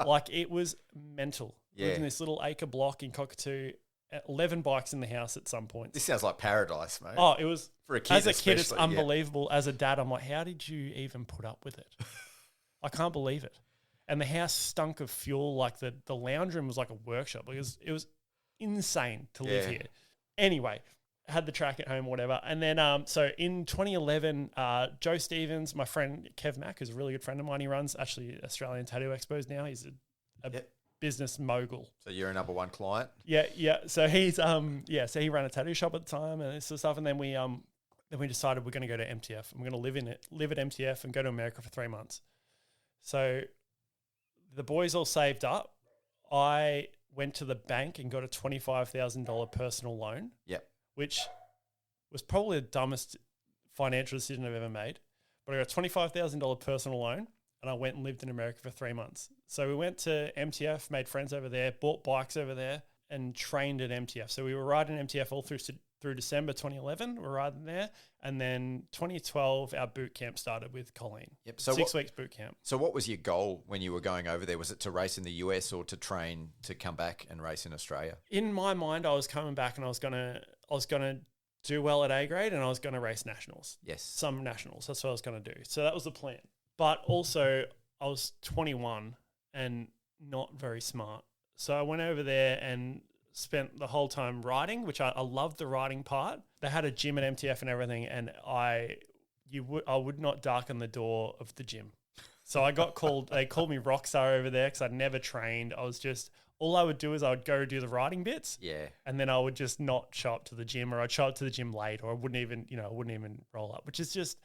Like, it was mental. Yeah. We lived in this little acre block in Cockatoo. 11 bikes in the house at some point. This sounds like paradise, mate. Oh, it was. For a kid, as a kid, it's unbelievable. Yeah. As a dad, I'm like, how did you even put up with it? I can't believe it. And the house stunk of fuel. Like, the lounge room was like a workshop. It was insane to live here. Anyway, had the track at home, whatever. And then, so in 2011, Joe Stevens, my friend Kev Mack, is a really good friend of mine. He runs actually Australian Tattoo Expos now. He's a business mogul. So you're a number one client? Yeah. So he's, so he ran a tattoo shop at the time and this sort of stuff. And then we decided we're going to go to MTF. And we're going to live at MTF and go to America for 3 months. So the boys all saved up. I went to the bank and got a $25,000 personal loan. Yep. Which was probably the dumbest financial decision I've ever made. But I got a $25,000 personal loan, and I went and lived in America for 3 months. So we went to MTF, made friends over there, bought bikes over there, and trained at MTF. So we were riding MTF all through December 2011. We were riding there. And then 2012, our boot camp started with Colleen. Yep. So 6 weeks boot camp. So what was your goal when you were going over there? Was it to race in the US or to train to come back and race in Australia? In my mind, I was coming back and I was gonna do well at A grade, and I was gonna race nationals. Yes. Some nationals. That's what I was gonna do. So that was the plan. But also, I was 21 and not very smart. So I went over there and spent the whole time riding, which I loved the riding part. They had a gym at MTF and everything, and I would not darken the door of the gym. So I got called, they called me Rockstar over there because I'd never trained. I was just, all I would do is I would go do the riding bits. Yeah. And then I would just not show up to the gym, or I'd show up to the gym late, or I wouldn't even roll up, which is just,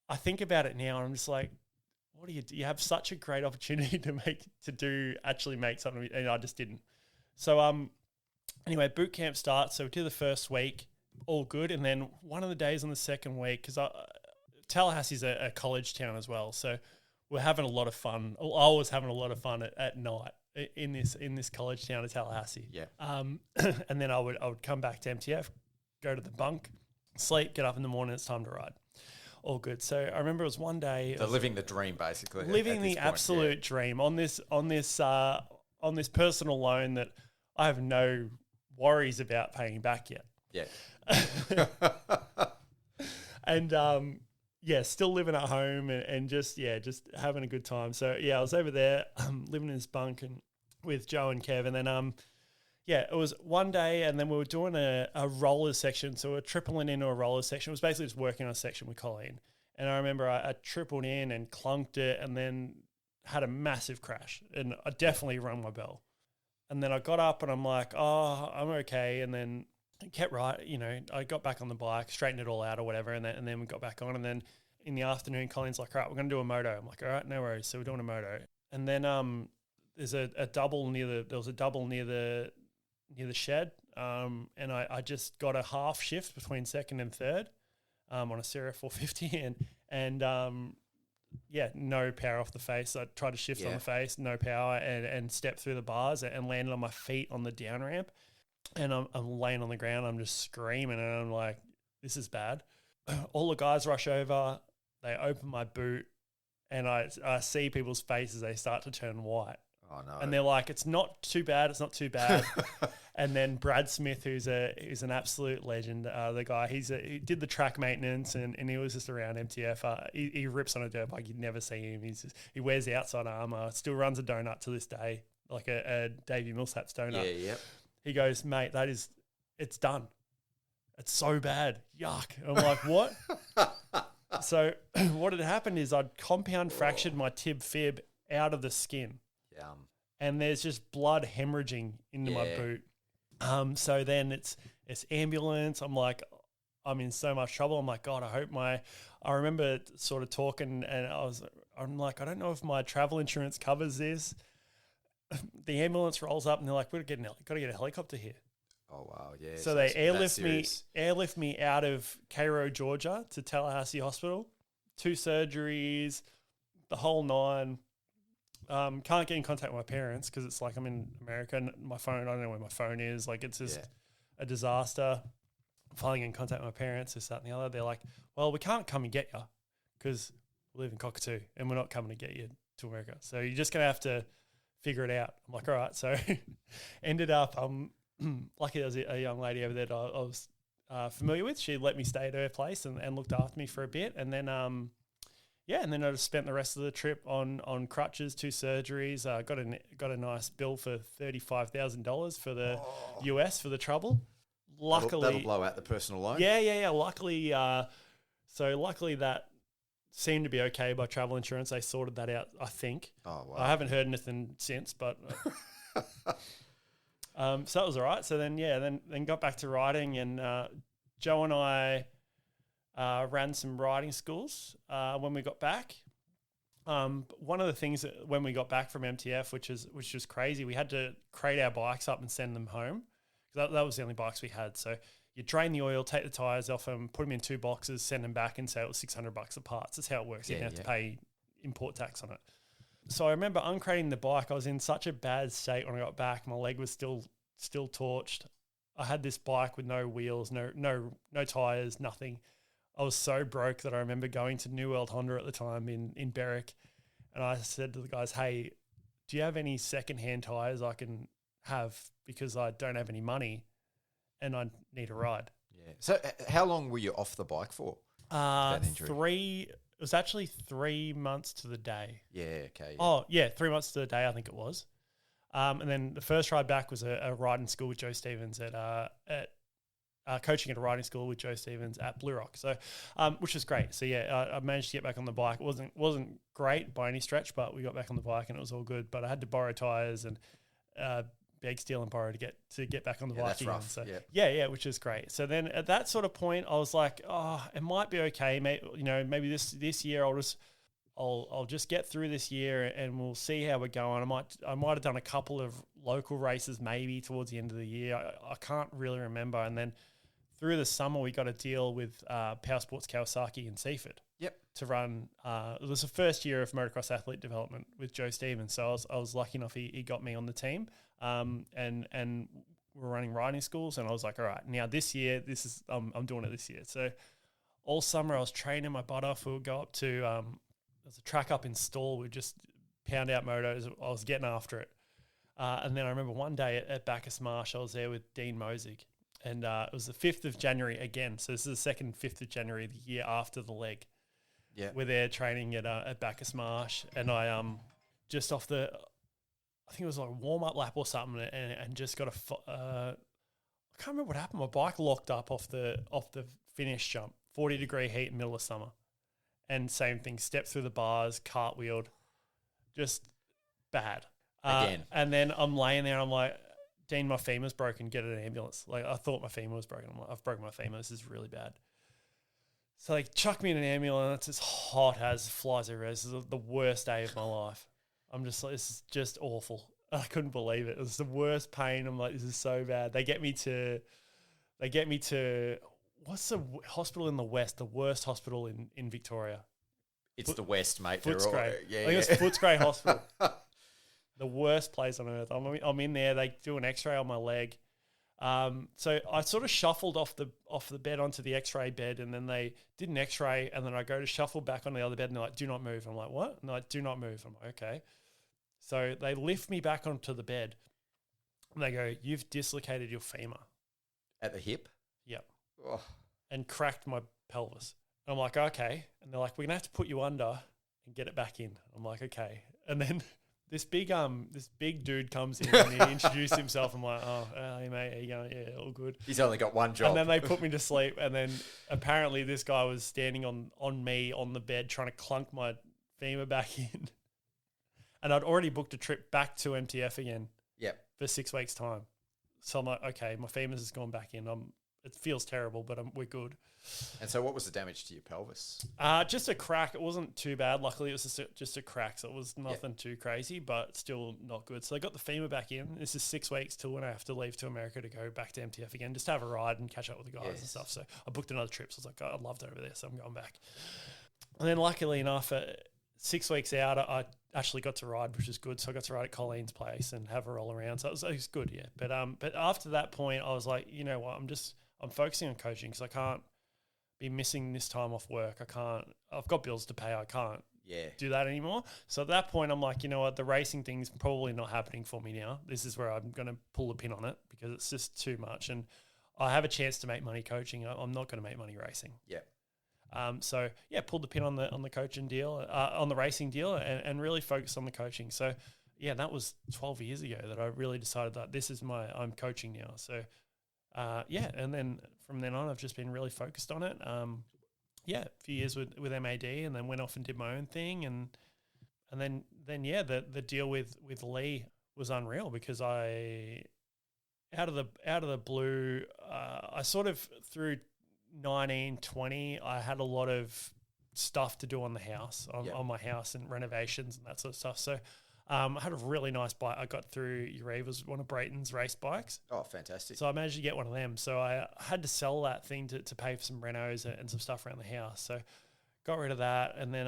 I think about it now and I'm just like, what do? You have such a great opportunity to actually make something, and I just didn't. So, anyway, boot camp starts. So we do the first week, all good. And then one of the days on the second week, because Tallahassee's a college town as well. So we're having a lot of fun. I was having a lot of fun at night in this college town of Tallahassee. Yeah. And then I would come back to MTF, go to the bunk, sleep, get up in the morning, it's time to ride. All good. So I remember it was one day. So living the dream, basically. Living the absolute dream on this personal loan that I have no worries about paying back yet. Yeah. And still living at home and just having a good time. So I was over there living in this bunk and with Joe and Kev, and then Yeah, it was one day, and then we were doing a rollers section. So we were tripling into a rollers section. It was basically just working on a section with Colleen. And I remember I tripled in and clunked it, and then had a massive crash. And I definitely rung my bell. And then I got up, and I'm like, oh, I'm okay. And then kept right, I got back on the bike, straightened it all out or whatever, and then we got back on. And then in the afternoon, Colleen's like, all right, we're going to do a moto. I'm like, all right, no worries. So we're doing a moto. And then there's a double near the shed, and I just got a half shift between second and third on a Sierra 450, and no power off the face. I tried to shift on the face, no power, and step through the bars and landed on my feet on the down ramp, and I'm laying on the ground. I'm just screaming, and I'm like, this is bad. All the guys rush over, they open my boot, and I see people's faces. They start to turn white. Oh no! And they're like, "It's not too bad. It's not too bad." And then Brad Smith, who's an absolute legend, the guy, he did the track maintenance and he was just around MTF. He rips on a dirt bike. You'd never see him. He wears the outside armor. Still runs a donut to this day, like a Davey Millsaps donut. Yeah, yeah. He goes, "Mate, it's done. It's so bad. Yuck." I'm like, "What?" So what had happened is I'd compound fractured my tib fib out of the skin. And there's just blood hemorrhaging into my boot. So then it's ambulance. I'm like, I'm in so much trouble. I'm like, God, I remember sort of talking, and I'm like, I don't know if my travel insurance covers this. The ambulance rolls up and they're like, got to get a helicopter here. Oh wow, yeah. So they airlift me out of Cairo, Georgia to Tallahassee Hospital. 2 surgeries, the whole 9. Can't get in contact with my parents because it's like I'm in America and my phone, I don't know where my phone is. Like it's just a disaster. Finally get in contact with my parents, this, that, and the other. They're like, well, we can't come and get you because we live in Cockatoo and we're not coming to get you to America. So you're just going to have to figure it out. I'm like, all right. So ended up, lucky there was a young lady over there that I was familiar with. She let me stay at her place and looked after me for a bit. And then, and then I just spent the rest of the trip on crutches, 2 surgeries. Got a nice bill for $35,000 for the US for the trouble. Luckily, that'll blow out the personal loan. Yeah. Luckily, luckily that seemed to be okay by travel insurance. They sorted that out, I think. Oh wow! I haven't heard anything since, but so that was all right. So then got back to riding, and Joe and I ran some riding schools when we got back. One of the things that when we got back from MTF, which was crazy, we had to crate our bikes up and send them home. That was the only bikes we had. So you drain the oil, take the tires off them, put them in 2 boxes, send them back, and say it was $600 a part. That's how it works. You don't have to pay import tax on it. So I remember uncrating the bike. I was in such a bad state when I got back. My leg was still torched. I had this bike with no wheels, no tires, nothing. I was so broke that I remember going to New World Honda at the time in Berwick, and I said to the guys, "Hey, do you have any secondhand tires I can have because I don't have any money and I need a ride?" Yeah. So how long were you off the bike for? That injury? It was actually 3 months to the day. Yeah. Okay. Yeah. Oh yeah, 3 months to the day I think it was. And then the first ride back was a riding school with Joe Stevens at coaching at a riding school with Joe Stevens at Blue Rock. So, which was great. So yeah, I managed to get back on the bike. It wasn't great by any stretch, but we got back on the bike and it was all good. But I had to borrow tires and beg, steal, and borrow to get back on the bike that's again. rough. So yeah, which is great. So then at that sort of point, I was like, oh, it might be okay. Maybe this year I'll just get through this year and we'll see how we're going. I might have done a couple of local races maybe towards the end of the year. I can't really remember. And then through the summer, we got a deal with Power Sports Kawasaki in Seaford. Yep. To run, it was the first year of motocross athlete development with Joe Stevens. So I was lucky enough he got me on the team, and we're running riding schools. And I was like, all right, now this year, I'm doing it this year. So all summer I was training my butt off. We would go up to there's a track up in Stall. We'd just pound out motos. I was getting after it, and then I remember one day at Bacchus Marsh, I was there with Dean Mosig. And it was the 5th of January again. So this is the second 5th of January, the year after the leg. Yeah. We're there training at Bacchus Marsh. And I just off the I think it was like a warm-up lap or something, and just got I can't remember what happened. My bike locked up off the finish jump, 40-degree heat, middle of summer. And same thing, stepped through the bars, cartwheeled, just bad. Again. And then I'm laying there, and I'm like, Dean, my femur's broken, get an ambulance. Like, I thought my femur was broken. I'm like, I've broken my femur, this is really bad. So they chuck me in an ambulance. It's hot as flies everywhere. This is the worst day of my life. I'm just like, this is just awful. I couldn't believe it. It was the worst pain. I'm like, this is so bad. They get me to what's the hospital in the West? The worst hospital in Victoria. It's the West, mate. Footscray. I think it's Footscray Hospital. The worst place on earth. I'm in there. They do an X-ray on my leg. So I sort of shuffled off the bed onto the X-ray bed, and then they did an X-ray, and then I go to shuffle back on the other bed, and they're like, "Do not move." I'm like, "What?" And they're like, "Do not move." I'm like, "Okay." So they lift me back onto the bed, and they go, "You've dislocated your femur at the hip." Yep. Oh. And cracked my pelvis. And I'm like, "Okay." And they're like, "We're gonna have to put you under and get it back in." I'm like, "Okay." And then this big dude comes in and he introduced himself. I'm like, "Oh, hey mate, how you going? Yeah, all good." He's only got one job. And then they put me to sleep. And then apparently this guy was standing on me on the bed trying to clunk my femur back in. And I'd already booked a trip back to MTF again. Yep. For 6 weeks' time. So I'm like, okay, my femur's has gone back in. It feels terrible, but we're good. And so what was the damage to your pelvis? Just a crack. It wasn't too bad. Luckily, it was just a crack, so it was nothing too crazy, but still not good. So I got the femur back in. This is 6 weeks till when I have to leave to America to go back to MTF again, just to have a ride and catch up with the guys and stuff. So I booked another trip. So I was like, I loved it over there, so I'm going back. And then luckily enough, 6 weeks out, I actually got to ride, which is good. So I got to ride at Colleen's place and have a roll around. So it was good, yeah. But after that point, I was like, you know what, I'm focusing on coaching because I can't be missing this time off work. I've got bills to pay. I can't do that anymore. So at that point, I'm like, you know what, the racing thing's probably not happening for me now. This is where I'm going to pull the pin on it because it's just too much. And I have a chance to make money coaching. I'm not going to make money racing. Yeah. So pulled the pin on the coaching deal, on the racing deal, and really focused on the coaching. So yeah, that was 12 years ago that I really decided that this is I'm coaching now. So and then from then on, I've just been really focused on it. A few years with MAD, and then went off and did my own thing, and then the deal with Lee was unreal because I out of the blue, I sort of through 1920, I had a lot of stuff to do on the house, on my house and renovations and that sort of stuff. So I had a really nice bike. I got through Yarrive, was one of Brayton's race bikes. Oh, fantastic. So I managed to get one of them. So I had to sell that thing to pay for some renos and some stuff around the house. So got rid of that, and then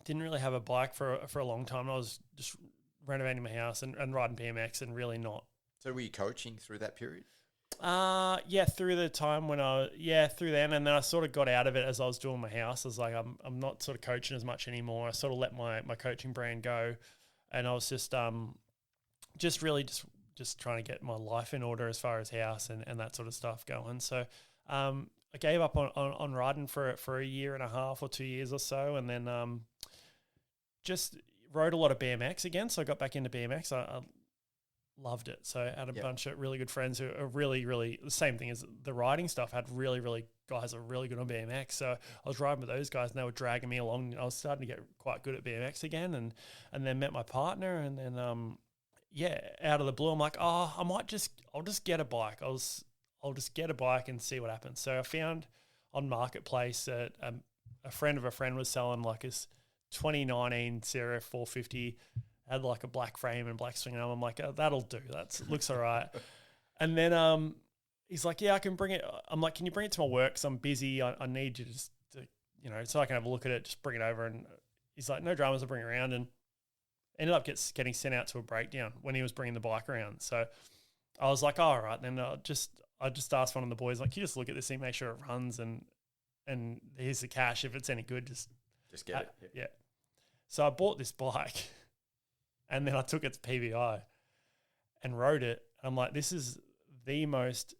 didn't really have a bike for a long time. I was just renovating my house and riding BMX and really not. So were you coaching through that period? Through the time when through then, and then I sort of got out of it as I was doing my house. I was like, I'm not sort of coaching as much anymore. I sort of let my coaching brand go, and I was just really trying to get my life in order as far as house and that sort of stuff going. So I gave up on riding for a year and a half or 2 years or so, and then just rode a lot of BMX again. So I got back into BMX. I loved it. So I had a bunch of really good friends who are really, really the same thing as the riding stuff. Had really, really guys that are really good on BMX. So I was riding with those guys, and they were dragging me along. I was starting to get quite good at BMX again, and then met my partner, and then out of the blue, I'm like, I'll just get a bike. I'll just get a bike and see what happens. So I found on Marketplace that a friend of a friend was selling like his 2019 Sierra 450. Had like a black frame and black swing arm. I'm like, that'll do. Looks all right. And then he's like, yeah, I can bring it. I'm like, can you bring it to my work? Because I'm busy. I need you to so I can have a look at it, just bring it over. And he's like, no dramas, I'll bring it around. And ended up getting sent out to a breakdown when he was bringing the bike around. So I was like, all right. Then I just asked one of the boys, like, can you just look at this thing, make sure it runs, and here's the cash. If it's any good, just get it. Yeah. So I bought this bike. And then I took its PVI and rode it. I'm like, this is the most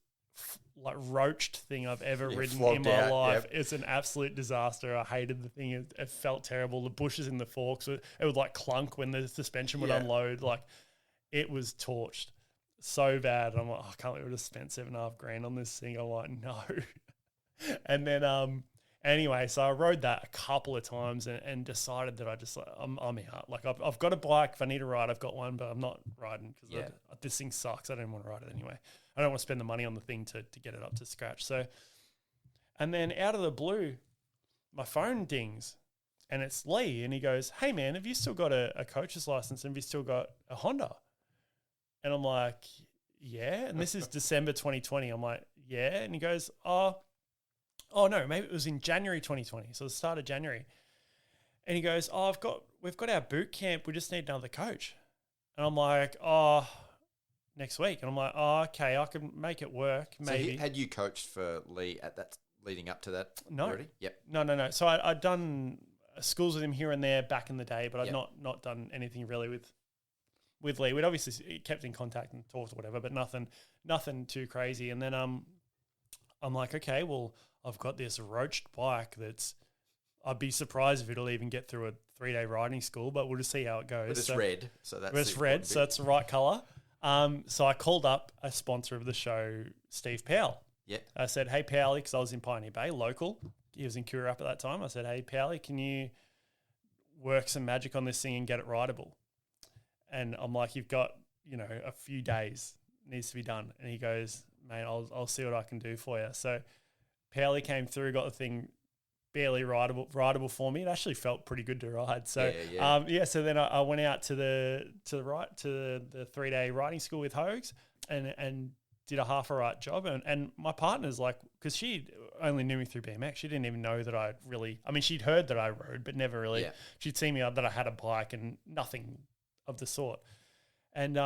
roached thing I've ever ridden in my life. Yep. It's an absolute disaster. I hated the thing. It felt terrible. The bushes in the forks, it would like clunk when the suspension would unload. Like, it was torched so bad. I'm like, I can't believe I just spent $7,500 on this thing. I'm like, no. And then, anyway, so I rode that a couple of times and decided that I'm out. Like I've got a bike. If I need a ride, I've got one, but I'm not riding because this thing sucks. I don't want to ride it anyway. I don't want to spend the money on the thing to get it up to scratch. So, and then out of the blue, my phone dings and it's Lee, and he goes, "Hey man, have you still got a coach's license? And have you still got a Honda?" And I'm like, "Yeah." And this is December 2020. I'm like, "Yeah." And he goes, Oh no, maybe it was in January 2020. So the start of January. And he goes, we've got our boot camp. We just need another coach. And I'm like, next week. And I'm like, okay, I can make it work. Maybe. So had you coached for Lee at that, leading up to that? No. Already? Yep. No. So I'd done schools with him here and there back in the day, but I'd not done anything really with Lee. We'd obviously kept in contact and talked or whatever, but nothing too crazy. And then I'm like, okay, well, I've got this roached bike I'd be surprised if it'll even get through a 3-day riding school, but we'll just see how it goes. But it's red, so that's it's red, so it's the right colour. So I called up a sponsor of the show, Steve Powell. Yeah. I said, "Hey, Powell," because I was in Pioneer Bay, local. He was in Kura at that time. I said, "Hey, Powell, can you work some magic on this thing and get it rideable?" And I'm like, "You've got, a few days. It needs to be done." And he goes, "Mate, I'll see what I can do for you." So Powley came through, got the thing barely rideable for me. It actually felt pretty good to ride. So so then I went out to the 3-day riding school with Hogs and did a half a right job. And my partner's like, because she only knew me through BMX, she didn't even know that I really, she'd heard that I rode, but never really, she'd seen me that I had a bike and nothing of the sort. And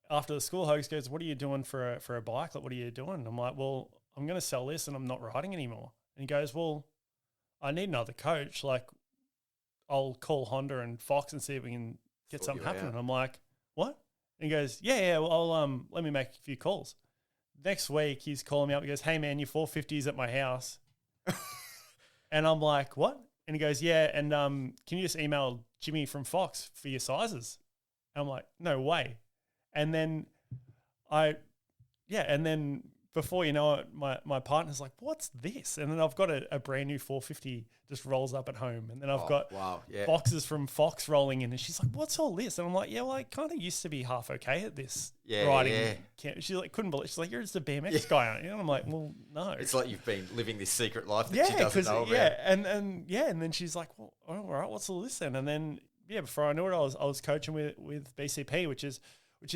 after the school, Hogs goes, "What are you doing for a bike? Like, what are you doing?" And I'm like, "Well, I'm going to sell this and I'm not riding anymore." And he goes, "Well, I need another coach. Like, I'll call Honda and Fox and see if we can get something happening." I'm like, "What?" And he goes, yeah, well, I'll let me make a few calls. Next week, he's calling me up. He goes, "Hey, man, your 450's at my house." And I'm like, "What?" And he goes, "Yeah, and can you just email Jimmy from Fox for your sizes?" And I'm like, "No way." And then and then before you know it, my partner's like, "What's this?" And then I've got a brand new 450 just rolls up at home. And then I've got boxes from Fox rolling in. And she's like, "What's all this?" And I'm like, "Yeah, well, I kind of used to be half okay at this riding." Yeah. She's like, couldn't believe it. She's like, "You're just a BMX guy, aren't you?" And I'm like, "Well, no." It's like you've been living this secret life that she doesn't know about. Yeah, and then she's like, "Well, all right, what's all this then?" And then, before I knew it, I was coaching with BCP, which is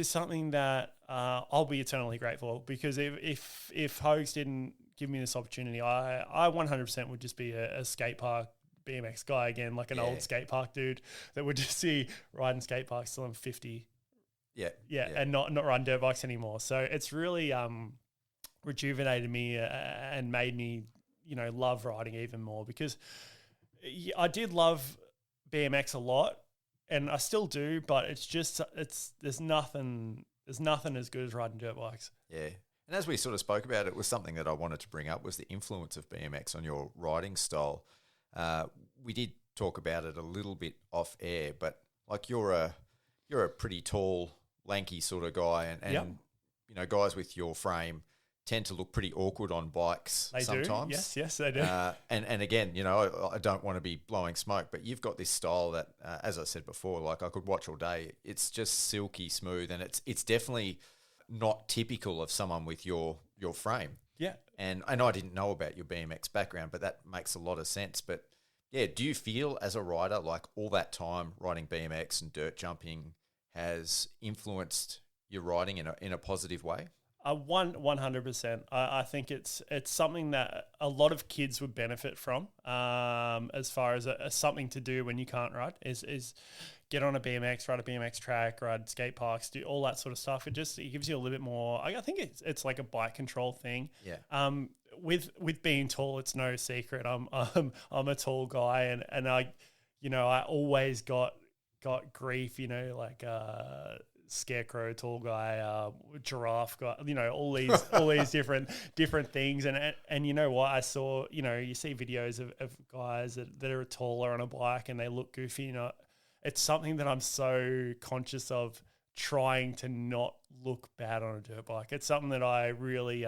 something that I'll be eternally grateful, because if Hogs didn't give me this opportunity, I 100% would just be a skate park BMX guy again, like an old skate park dude that would just see riding skate parks till I'm 50. And not riding dirt bikes anymore. So it's really rejuvenated me and made me, love riding even more, because I did love BMX a lot. And I still do, but there's nothing as good as riding dirt bikes. Yeah. And as we sort of spoke about, it was something that I wanted to bring up, was the influence of BMX on your riding style. We did talk about it a little bit off air, but like you're a pretty tall, lanky sort of guy, and guys with your frame tend to look pretty awkward on bikes sometimes. Do. Yes, they do. And again, I don't want to be blowing smoke, but you've got this style that, as I said before, like I could watch all day. It's just silky smooth, and it's definitely not typical of someone with your frame. Yeah. And I didn't know about your BMX background, but that makes a lot of sense. But yeah, do you feel as a rider, like all that time riding BMX and dirt jumping has influenced your riding in a positive way? 100%. I think it's something that a lot of kids would benefit from, as far as something to do when you can't ride, is get on a BMX, ride a BMX track, ride skate parks, do all that sort of stuff. It gives you a little bit more. I think it's like a bike control thing. Yeah. With being tall, it's no secret. I'm a tall guy, and I always got grief. Like scarecrow, tall guy, giraffe guy, all these different things. And you know what? I saw, you see videos of guys that are taller on a bike and they look goofy. It's something that I'm so conscious of trying to not look bad on a dirt bike. It's something that I really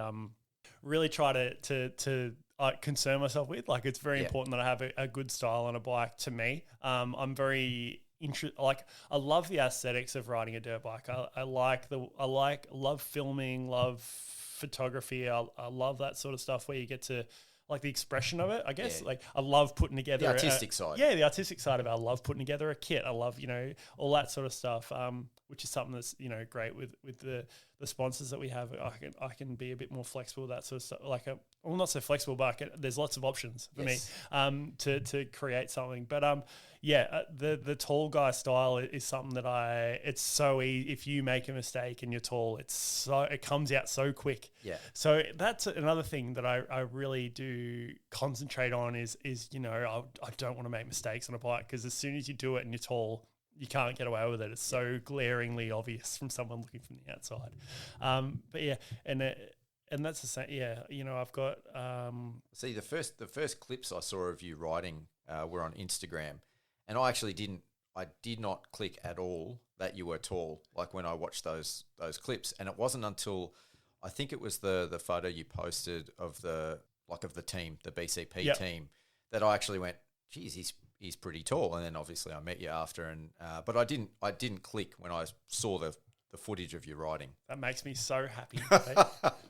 try to concern myself with. Like, it's very important that I have a good style on a bike. To me, I'm very I love the aesthetics of riding a dirt bike. I love filming, love photography. I love that sort of stuff where you get to like the expression of it, I guess. Yeah. Like, I love putting together the artistic side. Yeah, the artistic side of it. I love putting together a kit. I love, all that sort of stuff, which is something that's, great with the sponsors that we have. I can be a bit more flexible, that sort of stuff. Like, not so flexible, but there's lots of options for me to create something. But the tall guy style is something that it's so easy. If you make a mistake and you're tall, it comes out so quick. Yeah. So that's another thing that I really do concentrate on is I don't want to make mistakes on a bike, because as soon as you do it and you're tall, you can't get away with it. It's so glaringly obvious from someone looking from the outside. But yeah, and that's the same. Yeah, I've got. See, the first clips I saw of you riding were on Instagram, and I did not click at all that you were tall. Like, when I watched those clips, and it wasn't until I think it was the photo you posted of the team, the BCP team, that I actually went, geez, he's pretty tall. And then obviously I met you after, and but I didn't click when I saw the footage of you riding. That makes me so happy.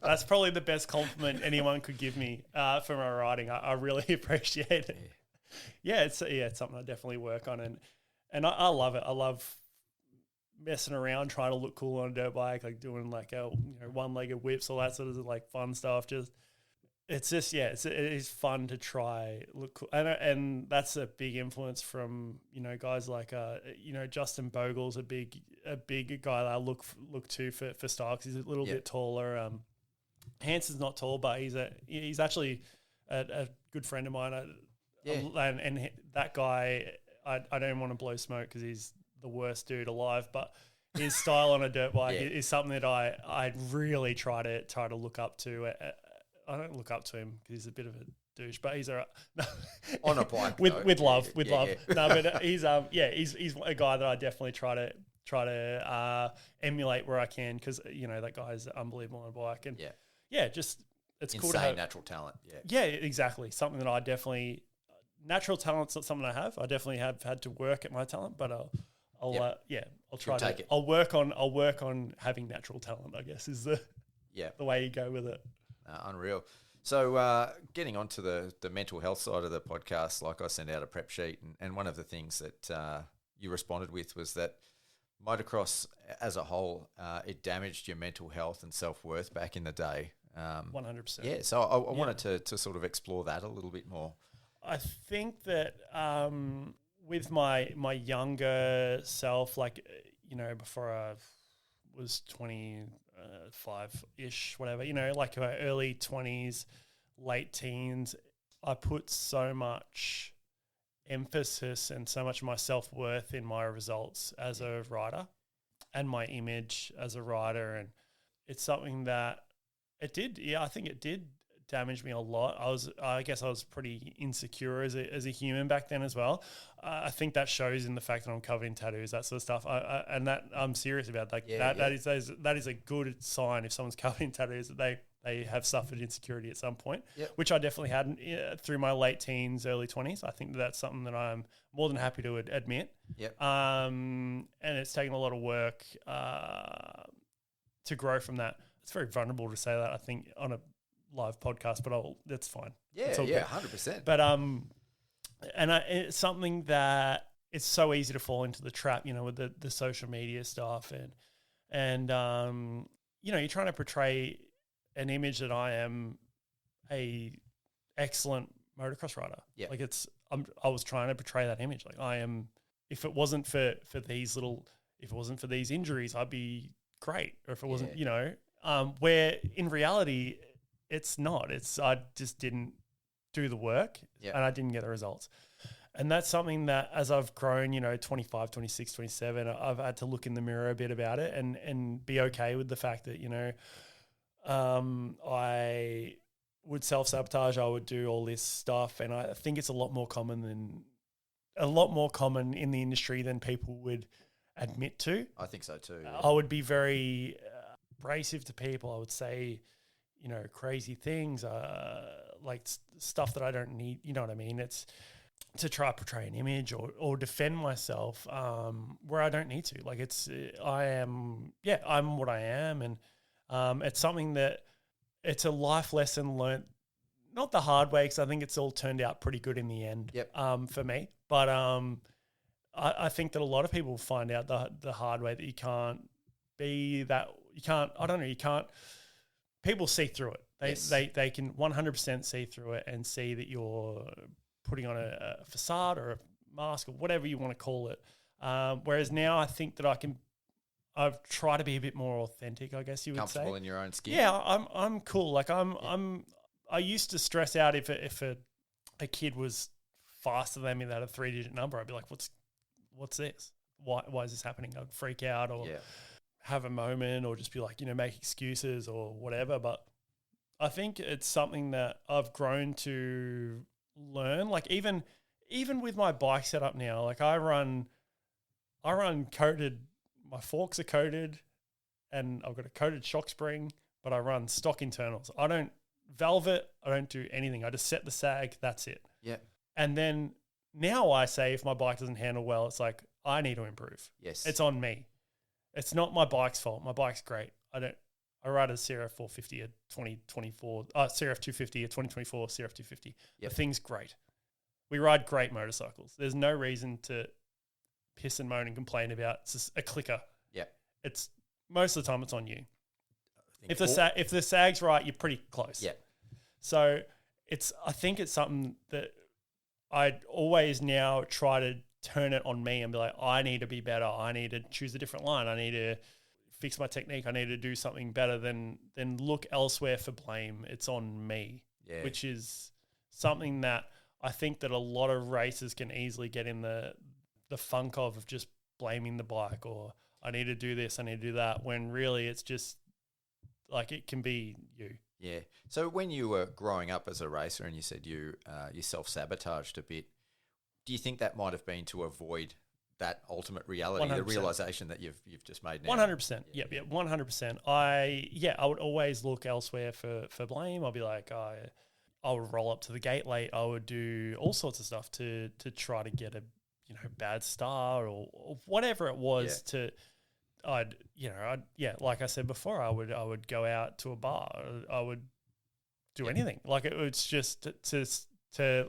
That's probably the best compliment anyone could give me for my riding. I really appreciate it. Yeah, it's something I definitely work on, and I love it. I love messing around, trying to look cool on a dirt bike, like doing like one-legged whips, all that sort of like fun stuff. It is fun to try look cool, and that's a big influence from guys like Justin Bogle's a big guy that I look to for style, because he's a little bit taller. Hanson's not tall, but he's actually a good friend of mine. And that guy, I don't want to blow smoke because he's the worst dude alive, but his style on a dirt bike is something that I really try to look up to. I don't look up to him because he's a bit of a douche, but he's all right. On a bike with love. No, but he's a guy that I definitely try to emulate where I can, because that guy's unbelievable on a bike, and just it's insane cool to have natural talent. Yeah, exactly. Something that I definitely, natural talent's not something I have. I definitely have had to work at my talent, but I'll try to take it. I'll work on having natural talent, I guess, is the way you go with it. Unreal. So getting on to the mental health side of the podcast, like, I sent out a prep sheet, and one of the things that you responded with was that motocross as a whole, it damaged your mental health and self-worth back in the day. 100%. Yeah, so I wanted to sort of explore that a little bit more. I think that with my younger self, like, before I was 25-ish, whatever, like my early 20s, late teens, I put so much emphasis and so much of my self-worth in my results as a rider and my image as a rider. And it's something that I think it did damage me a lot. I guess I was pretty insecure as a human back then as well. I think that shows in the fact that I'm covered in tattoos, that sort of stuff. And that I'm serious about. Like, that is a good sign if someone's covered in tattoos, that they have suffered insecurity at some point, which I definitely had through my late teens, early 20s. I think that's something that I'm more than happy to admit. And it's taken a lot of work to grow from that. It's very vulnerable to say that, I think, on a live podcast, but that's fine. Yeah, 100%. But it's something that it's so easy to fall into the trap, with the social media stuff, and you're trying to portray an image that I am a excellent motocross rider. Yeah, like I was trying to portray that image. Like, I am. If it wasn't for these injuries, I'd be great. Or if it wasn't, where in reality, it's not. I just didn't do the work, and I didn't get the results. And that's something that, as I've grown, 25, 26, 27, I've had to look in the mirror a bit about it and be okay with the fact that, I would self-sabotage, I would do all this stuff. And I think it's a lot more common in the industry than people would admit to. I think so too. I would be very abrasive to people. I would say, crazy things, like stuff that I don't need. You know what I mean? It's to try to portray an image or defend myself where I don't need to. Like I'm what I am, and it's something that it's a life lesson learnt, not the hard way, because I think it's all turned out pretty good in the end. For me, but I think that a lot of people find out the hard way that you can't be that. You can't. I don't know. You can't. People see through it. They can 100% see through it and see that you're putting on a facade or a mask or whatever you want to call it. Whereas now I think that I've tried to be a bit more authentic, I guess you would say. Comfortable in your own skin. Yeah, I'm cool. Like I used to stress out if a kid was faster than me, that had a 3-digit number. I'd be like, what's this? Why is this happening? I'd freak out or have a moment or just be like, make excuses or whatever. But I think it's something that I've grown to learn. Like even with my bike setup now, like I run coated. My forks are coated, and I've got a coated shock spring, but I run stock internals. I don't valve it. I don't do anything. I just set the sag. That's it. Yeah. And then now I say if my bike doesn't handle well, it's like I need to improve. Yes. It's on me. It's not my bike's fault. My bike's great. I ride a CRF 450 a 2024, CRF 250 a 2024 CRF 250. Yep. The thing's great. We ride great motorcycles. There's no reason to piss and moan and complain about it's just a clicker. Yeah. It's most of the time it's on you. If the sag's right, you're pretty close. Yeah. So I think it's something that I'd always now try to turn it on me and be like, I need to be better. I need to choose a different line. I need to fix my technique. I need to do something better than look elsewhere for blame. It's on me, which is something that I think that a lot of racers can easily get in the funk of just blaming the bike or I need to do this, I need to do that, when really it's just like it can be you. Yeah. So when you were growing up as a racer and you said you self-sabotaged a bit, do you think that might have been to avoid that ultimate reality, 100%. The realization that you've just made now? 100%. Yeah, 100%. I would always look elsewhere for blame. I'll be like, I would roll up to the gate late. I would do all sorts of stuff to try to get a bad star or whatever it was. Like I said before, I would go out to a bar. I would do anything. Like it's just to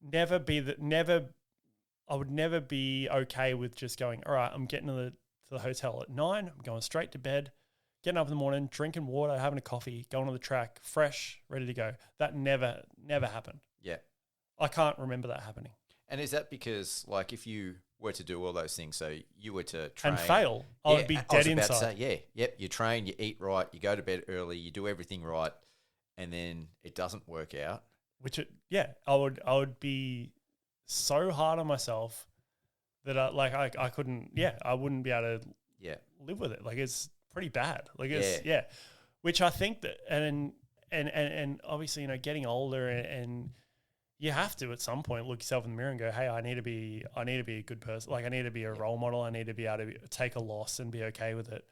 never be I would never be okay with just going, all right, I'm getting to the hotel at 9. I'm going straight to bed, getting up in the morning, drinking water, having a coffee, going on the track, fresh, ready to go. That never happened. Yeah. I can't remember that happening. And is that because, like, if you were to do all those things, so you were to train and fail, I would be dead inside. To say, you train, you eat right, you go to bed early, you do everything right, and then it doesn't work out. I would be so hard on myself that I couldn't. Yeah, I wouldn't be able to. Live with it. Like it's pretty bad. Like it's which I think that and obviously getting older and you have to at some point look yourself in the mirror and go, hey, I need to be a good person. Like I need to be a role model. I need to be able to take a loss and be okay with it.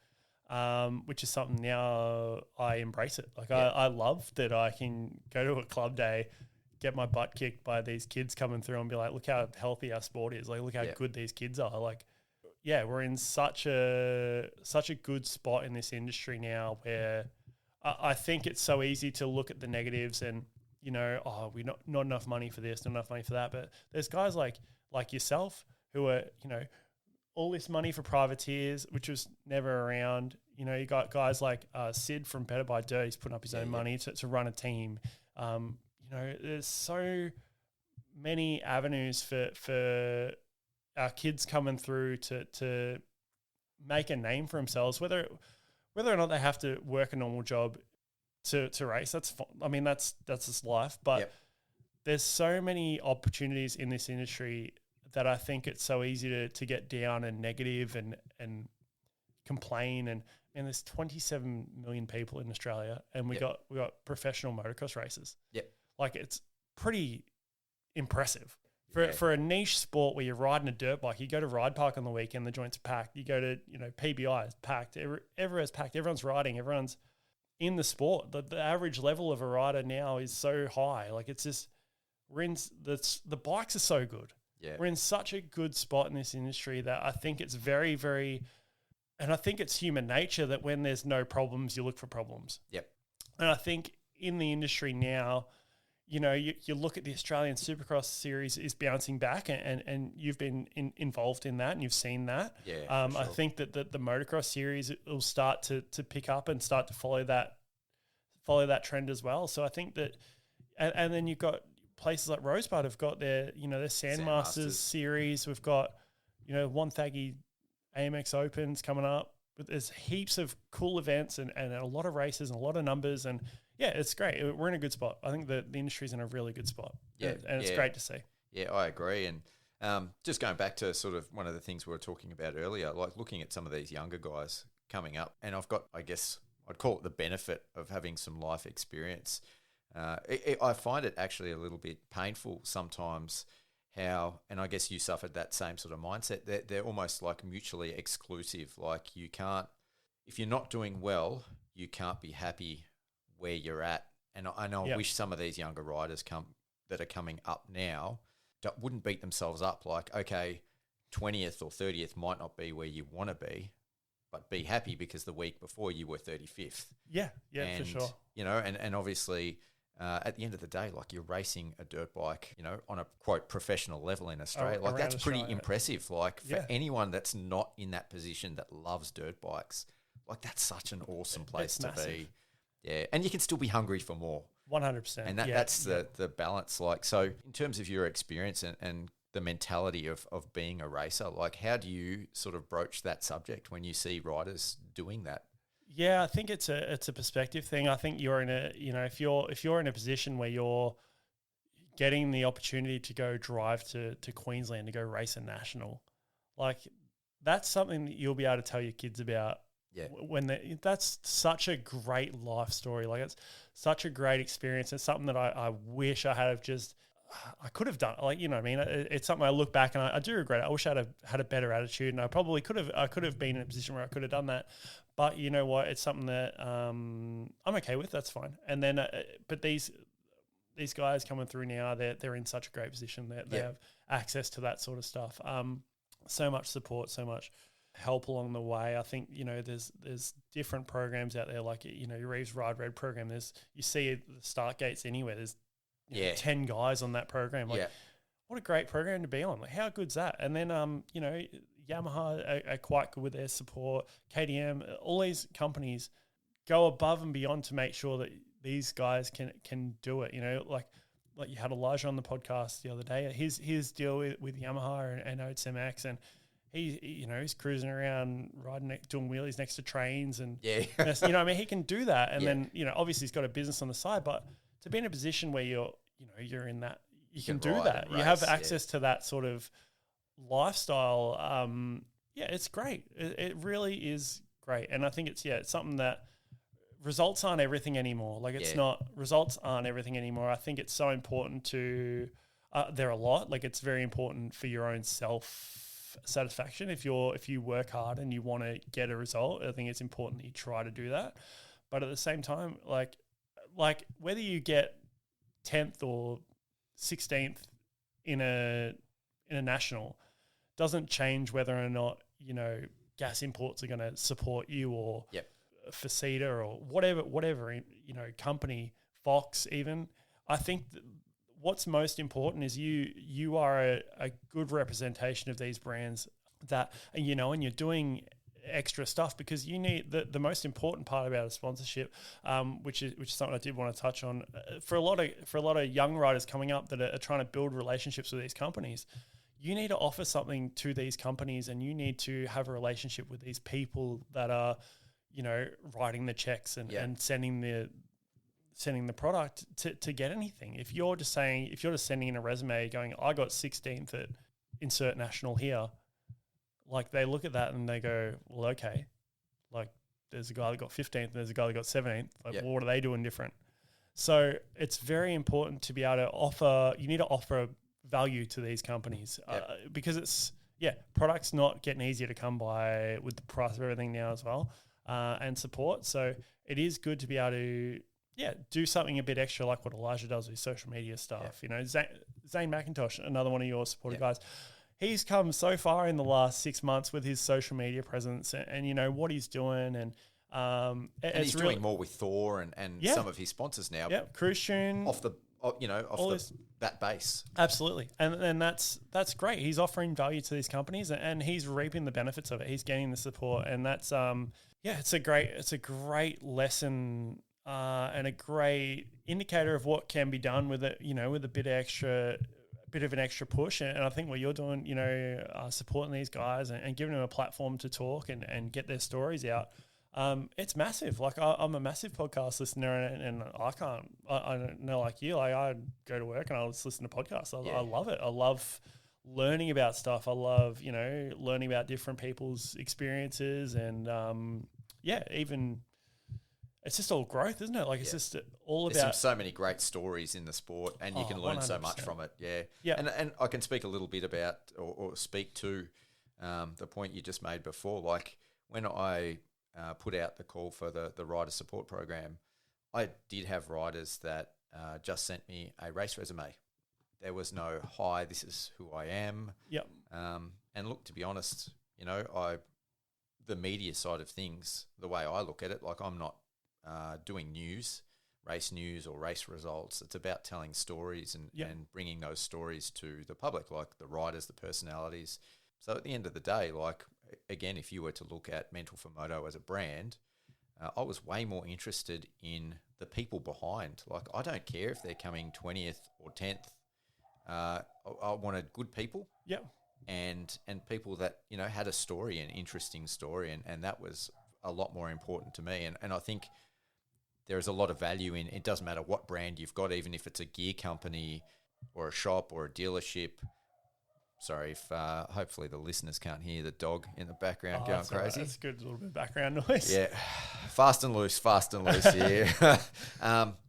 Which is something now I embrace it. Like I love that I can go to a club day, get my butt kicked by these kids coming through and be like, look how healthy our sport is. Like, look how good these kids are. Like, yeah, we're in such a good spot in this industry now where I think it's so easy to look at the negatives and, we not enough money for this, not enough money for that. But there's guys like yourself who are, all this money for privateers, which was never around. You got guys like Sid from Better by Dirt. He's putting up his own money to run a team. There's so many avenues for our kids coming through to make a name for themselves, whether or not they have to work a normal job to race. That's fine. I mean, that's just life. But there's so many opportunities in this industry that I think it's so easy to get down and negative and complain. And there's 27 million people in Australia, and we got professional motocross racers. Yep. Like it's pretty impressive For a niche sport where you're riding a dirt bike, you go to Ride Park on the weekend, the joints are packed. You go to, PBI, it's packed. Everywhere's packed. Everyone's riding. Everyone's in the sport. The average level of a rider now is so high. Like, it's just, the bikes are so good. Yeah. We're in such a good spot in this industry that I think it's very, very, and I think it's human nature that when there's no problems, you look for problems. Yep. And I think in the industry now, you look at the Australian Supercross series is bouncing back, and you've been involved in that, and you've seen that. Yeah, I think that the motocross series will start to pick up and start to follow that trend as well. So I think that, and then you've got places like Rosebud have got their Sandmasters series. We've got Wonthaggi AMX Opens coming up. There's heaps of cool events and a lot of races and a lot of numbers, and yeah, it's great. We're in a good spot. I think the industry's in a really good spot. Yeah, and it's great to see. Yeah, I agree. And just going back to sort of one of the things we were talking about earlier, like looking at some of these younger guys coming up, and I've got, I guess, I'd call it the benefit of having some life experience. I find it actually a little bit painful sometimes how, and I guess you suffered that same sort of mindset, they're almost like mutually exclusive. Like, you can't, if you're not doing well, you can't be happy where you're at. And I wish some of these younger riders that are coming up now wouldn't beat themselves up. Like, okay, 20th or 30th might not be where you want to be, but be happy because the week before you were 35th. Yeah, for sure. And obviously at the end of the day, like, you're racing a dirt bike, on a quote professional level in Australia. Like, that's pretty impressive. Like, for anyone that's not in that position that loves dirt bikes, like, that's such an awesome place to be. Yeah, and you can still be hungry for more. 100%. And that's the balance. Like, so in terms of your experience and the mentality of being a racer, like, how do you sort of broach that subject when you see riders doing that? Yeah, I think it's a perspective thing. I think you're in a, if you're in a position where you're getting the opportunity to go drive to Queensland to go race a national, like, that's something that you'll be able to tell your kids about. Yeah. That's such a great life story. Like, it's such a great experience. It's something that I wish I I could have done. Like, what I mean? It's something I look back and I do regret it. I wish I had a better attitude, and I probably could have been in a position where I could have done that. But you know what? It's something that I'm okay with. That's fine. And then, but these guys coming through now, they're in such a great position that they have access to that sort of stuff. So much support, so much help along the way. I think, there's different programs out there, like, your Reeves Ride Red program. You see the start gates anywhere. There's 10 guys on that program. Like, what a great program to be on. Like, how good's that? And then, Yamaha are quite good with their support. KTM, all these companies go above and beyond to make sure that these guys can do it. Like you had Elijah on the podcast the other day. His deal with Yamaha and Oats MX, and he's cruising around, doing wheelies next to trains, and he can do that. And then obviously he's got a business on the side, but to be in a position where you're in that, you can do that. You have access to that sort of lifestyle. It's great. It really is great. And I think it's something that results aren't everything anymore. Like, results aren't everything anymore. I think it's so important to, they're a lot. Like, it's very important for your own self-satisfaction. If you work hard and you want to get a result, I think it's important that you try to do that. But at the same time, like whether you get 10th or 16th in a national doesn't change whether or not, Gas Imports are going to support you, or Faceta, or whatever, company, Fox even. I think what's most important is you are a good representation of these brands that, and you're doing extra stuff, because you need the most important part about a sponsorship, which is something I did want to touch on, for a lot of young riders coming up that are trying to build relationships with these companies. You need to offer something to these companies, and you need to have a relationship with these people that are, writing the checks and sending the product to get anything. If you're just sending in a resume going, I got 16th at insert national here, like, they look at that and they go, well, okay, like, there's a guy that got 15th and there's a guy that got 17th. Like, what are they doing different? So it's very important to be able to offer. You need to offer value to these companies because it's products not getting easier to come by with the price of everything now as well, and support. So it is good to be able to do something a bit extra, like what Elijah does with social media stuff. You know, Zane McIntosh, another one of your supported guys, he's come so far in the last 6 months with his social media presence and you know what he's doing, and he's doing more with Thor and some of his sponsors now. Yeah, Cruise Tune off that base. Absolutely, and that's great. He's offering value to these companies, and he's reaping the benefits of it. He's getting the support, and that's it's a great lesson. And a great indicator of what can be done with it, you know, with a bit of an extra push. And I think what you're doing, you know, supporting these guys and giving them a platform to talk and get their stories out, it's massive. Like I'm a massive podcast listener, and I don't know, like you, like I go to work and I just listen to podcasts. I love it. I love learning about stuff. I love, you know, learning about different people's experiences and even. It's just all growth, isn't it? Like it's just all about. There's so many great stories in the sport, and you can learn 100%. So much from it. Yeah. And I can speak a little bit about or speak to the point you just made before. Like when I put out the call for the rider support program, I did have riders that just sent me a race resume. There was no hi, this is who I am. Yep. And look, to be honest, you know, the media side of things, the way I look at it, like I'm not doing race news or race results. It's about telling stories and bringing those stories to the public, like the riders, the personalities. So at the end of the day, like, again, if you were to look at Mental for Moto as a brand, I was way more interested in the people behind. Like, I don't care if they're coming 20th or 10th. I wanted good people. Yeah. And people that, you know, had a story, an interesting story. And that was a lot more important to me. And I think there is a lot of value in, it doesn't matter what brand you've got, even if it's a gear company or a shop or a dealership. Sorry if hopefully the listeners can't hear the dog in the background going crazy. Right. That's good, a little bit of background noise. Yeah, fast and loose,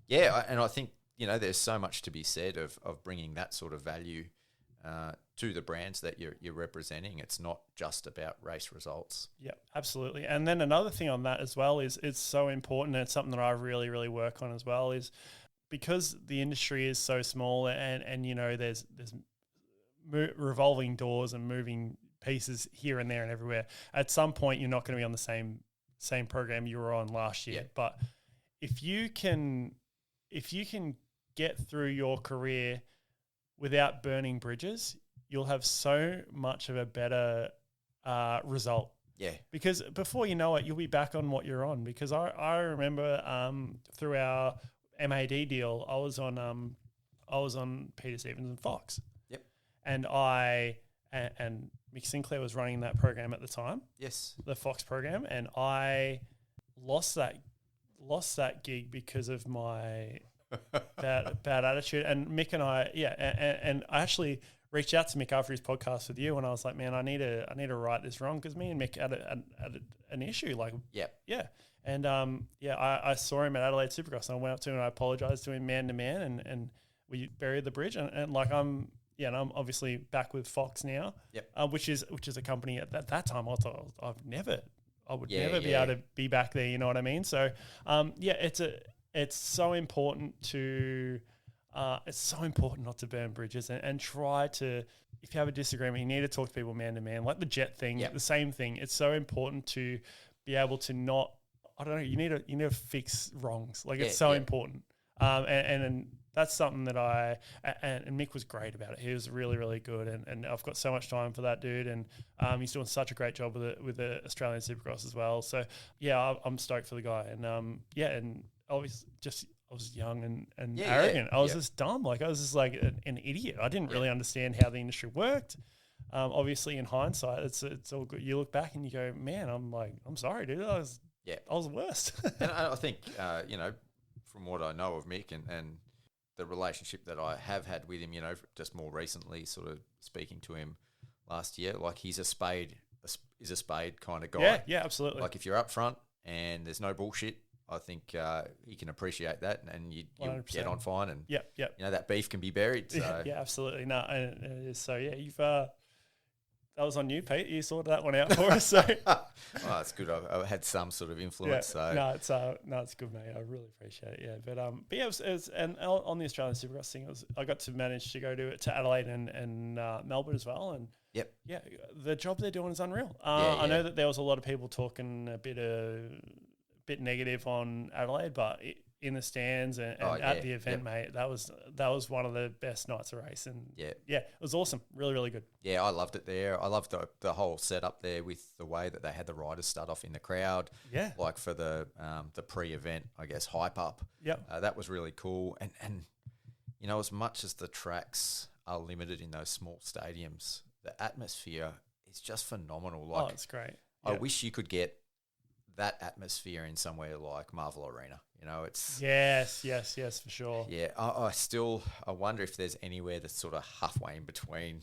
yeah. And I think, you know, there's so much to be said of bringing that sort of value to the brands that you're representing. It's not just about race results. Yeah, absolutely. And then another thing on that as well is it's so important, and it's something that I really, really work on as well, is because the industry is so small and you know, there's revolving doors and moving pieces here and there and everywhere. At some point, you're not going to be on the same program you were on last year. Yeah. But if you can get through your career without burning bridges, you'll have so much of a better result. Yeah. Because before you know it, you'll be back on what you're on. Because I remember through our MAD deal, I was on Peter Stevens and Fox. Yep. And and Mick Sinclair was running that program at the time. Yes. The Fox program, and I lost that gig because of my bad attitude. And Mick and I, and I actually reached out to Mick after his podcast with you, and I was like, man, I need to right this wrong, because me and Mick had an issue. Like, yeah. And I saw him at Adelaide Supercross, and I went up to him and I apologized to him man to man, and we buried the bridge. And like I'm obviously back with Fox now, which is a company at that time I thought I would never be able to be back there. You know what I mean? So it's so important not to burn bridges and try to, if you have a disagreement, you need to talk to people man to man, like the jet thing, the same thing. It's so important to be able to not, I don't know, you need to fix wrongs. Like it's so important. And that's something that and Mick was great about it. He was really, really good. And I've got so much time for that dude. And he's doing such a great job with the Australian Supercross as well. So I'm stoked for the guy. And and I was young and arrogant. I was just dumb. Like I was just like an idiot. I didn't really understand how the industry worked. Obviously in hindsight, it's all good. You look back and you go, man, I'm sorry, dude. I was the worst. And I think, from what I know of Mick and the relationship that I have had with him, just more recently, sort of speaking to him last year, like he's a spade kind of guy. Yeah, absolutely. Like if you're up front and there's no bullshit, I think you can appreciate that, and you'll 100%. get on fine. And yep. that beef can be buried. So. Yeah, absolutely. No, and it is. So you've that was on you, Pete. You sorted that one out for us. So it's good. I had some sort of influence. Yeah. So It's good, mate. I really appreciate it. Yeah, but yeah, it was and on the Australian Supercross thing, I got to manage to go to Adelaide and Melbourne as well, and yep, yeah, the job they're doing is unreal. Yeah. I know that there was a lot of people talking a bit negative on Adelaide, but in the stands and at the event, mate, that was one of the best nights of race, and it was awesome. Really, really good. Yeah, I loved it there. I loved the whole setup there with the way that they had the riders start off in the crowd. Yeah, like for the pre-event, I guess, hype up. Yeah, that was really cool. And as much as the tracks are limited in those small stadiums, the atmosphere is just phenomenal. Like, it's great. I wish you could get that atmosphere in somewhere like Marvel Arena. It's yes, for sure. Yeah, I wonder if there's anywhere that's sort of halfway in between.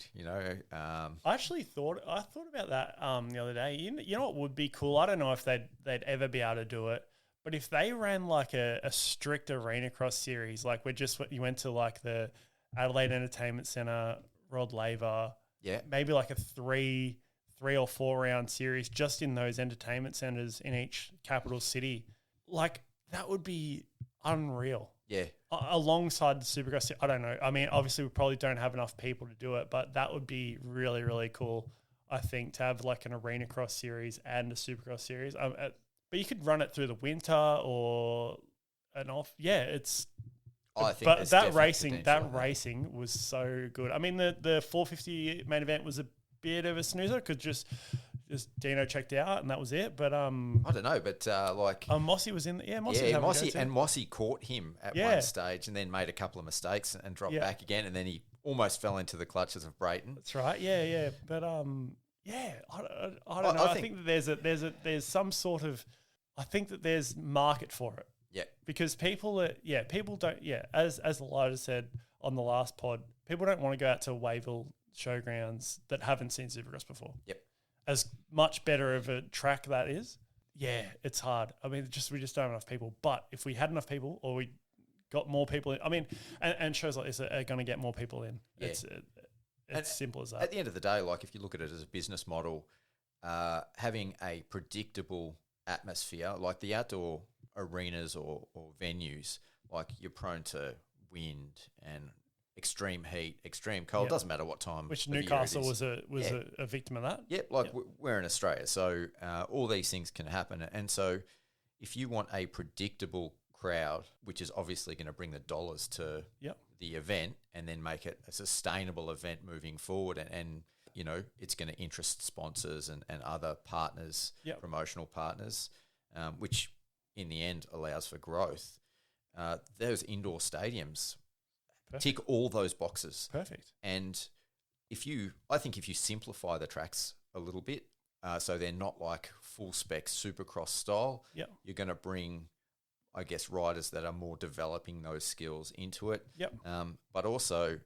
I actually thought about that the other day. You know what would be cool? I don't know if they'd ever be able to do it, but if they ran like a strict arena cross series, like you went to like the Adelaide Entertainment Centre, Rod Laver, maybe like a three or 4 round series just in those entertainment centres in each capital city, like. That would be unreal. Yeah. Alongside the Supercross, I don't know. I mean, obviously we probably don't have enough people to do it, but that would be really, really cool, I think, to have like an arena cross series and a Supercross series. But you could run it through the winter or an off. Yeah, it's... I think but that racing was so good. I mean, the 450 main event was a bit of a snoozer because just Dino checked out and that was it. But I don't know, but Mossy was in. Mossy caught him at one stage and then made a couple of mistakes and dropped back again, and then he almost fell into the clutches of Brayton. That's right. Yeah. But I don't know. I think that there's some sort of. I think that there's market for it. Yeah. Because people don't. Yeah. As Elijah said on the last pod, people don't want to go out to Wayville showgrounds that haven't seen Supercross before. Yep. As much better of a track that is, it's hard. I mean, we just don't have enough people. But if we had enough people, or we got more people in, I mean, and shows like this are going to get more people in. Yeah. It's simple as that. At the end of the day, like if you look at it as a business model, having a predictable atmosphere, like the outdoor arenas or venues, like you're prone to wind and extreme heat, extreme cold. Doesn't matter what time. Which Newcastle was a victim of that. We're in Australia, so all these things can happen. And so, if you want a predictable crowd, which is obviously going to bring the dollars to the event, and then make it a sustainable event moving forward, and it's going to interest sponsors and other partners, promotional partners, which in the end allows for growth. Those indoor stadiums. Perfect. Tick all those boxes. Perfect. And I think if you simplify the tracks a little bit, so they're not like full spec Supercross style, you're going to bring, I guess, riders that are more developing those skills into it. But also,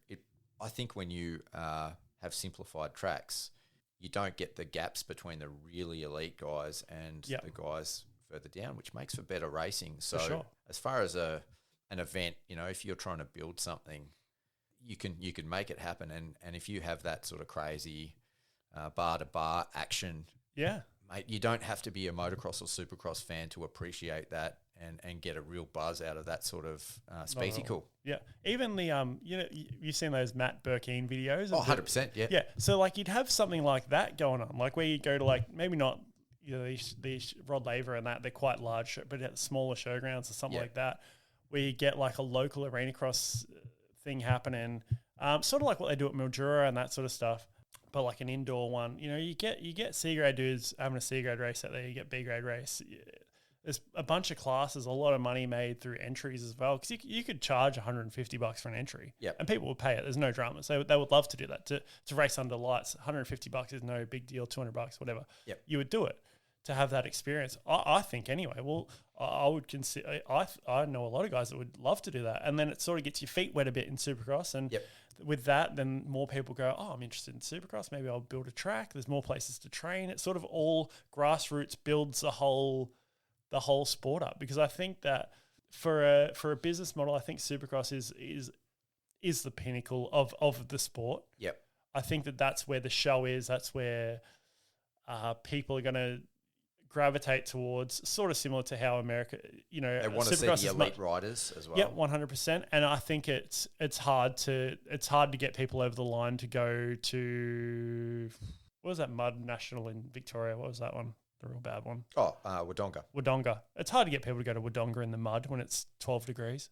I think when you have simplified tracks, you don't get the gaps between the really elite guys and the guys further down, which makes for better racing. So as far as an event, if you're trying to build something, you can make it happen, and if you have that sort of crazy bar to bar action, mate, you don't have to be a motocross or supercross fan to appreciate that and get a real buzz out of that sort of spectacle. Yeah, even the you've seen those Matt Burkeen videos. 100%. Yeah. So like you'd have something like that going on, like where you go to like maybe not these Rod Laver and that they're quite large, but at smaller showgrounds or something like that. Where you get like a local arena cross thing happening, sort of like what they do at Mildura and that sort of stuff, but like an indoor one. You get C grade dudes having a C grade race out there. You get B grade race. There's a bunch of classes, a lot of money made through entries as well. Because you could charge $150 for an entry, and people would pay it. There's no dramas. They would love to do that to race under lights. $150 is no big deal. $200, whatever. You would do it to have that experience. I think anyway. Well, I would consider. I know a lot of guys that would love to do that, and then it sort of gets your feet wet a bit in Supercross, and with that, then more people go, oh, I'm interested in Supercross. Maybe I'll build a track. There's more places to train. It's sort of all grassroots builds a whole the whole sport up, because I think that for a business model, I think Supercross is the pinnacle of the sport. Yep. I think that's where the show is. That's where people are going to gravitate towards, sort of similar to how America, they want to see the elite riders as well. Yeah, 100%. And I think it's hard to get people over the line to go to, what was that mud national in Victoria? What was that one? The real bad one. Wodonga. Wodonga. It's hard to get people to go to Wodonga in the mud when it's 12 degrees.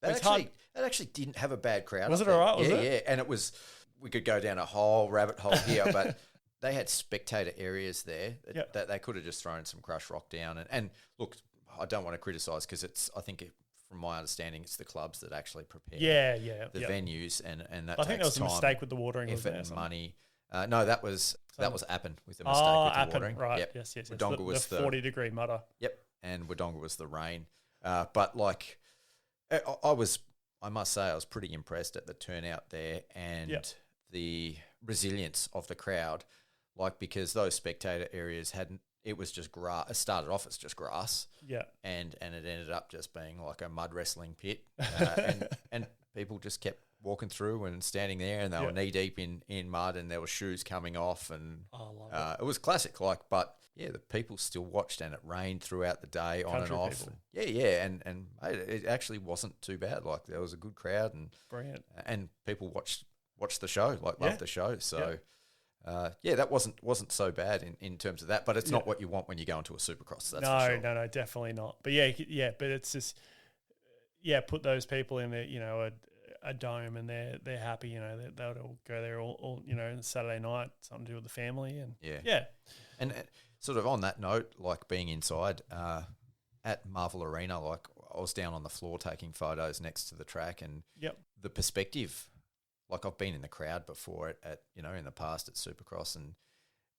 That actually didn't have a bad crowd. Was it all right? Was it? Yeah. And it was, we could go down a whole rabbit hole here, but they had spectator areas there that they could have just thrown some crushed rock down. And look, I don't want to criticise, because from my understanding, it's the clubs that actually prepare the venues, and that I think there was a mistake with the watering, effort, and money. No, that was Appen with the mistake with the watering. Right? Yep. Yes. Wodonga was the 40-degree mudder. Yep, and Wodonga was the rain. But like, I must say, I was pretty impressed at the turnout there and the resilience of the crowd. Like, because those spectator areas it was just grass. It started off as just grass. Yeah. And it ended up just being like a mud wrestling pit. And people just kept walking through and standing there, and they were knee deep in mud, and there were shoes coming off, and it was classic. Like, but yeah, the people still watched, and it rained throughout the day, on and off. People. And it actually wasn't too bad. Like, there was a good crowd, and brilliant, and people watched the show, loved the show. So. That wasn't so bad in terms of that, but it's not what you want when you go into a Supercross. That's for sure. No, definitely not. But but it's just put those people in a dome, and they're happy. They'll go there all Saturday night, something to do with the family, and And sort of on that note, like being inside at Marvel Arena, like I was down on the floor taking photos next to the track, and the perspective. Like, I've been in the crowd before at in the past at Supercross, and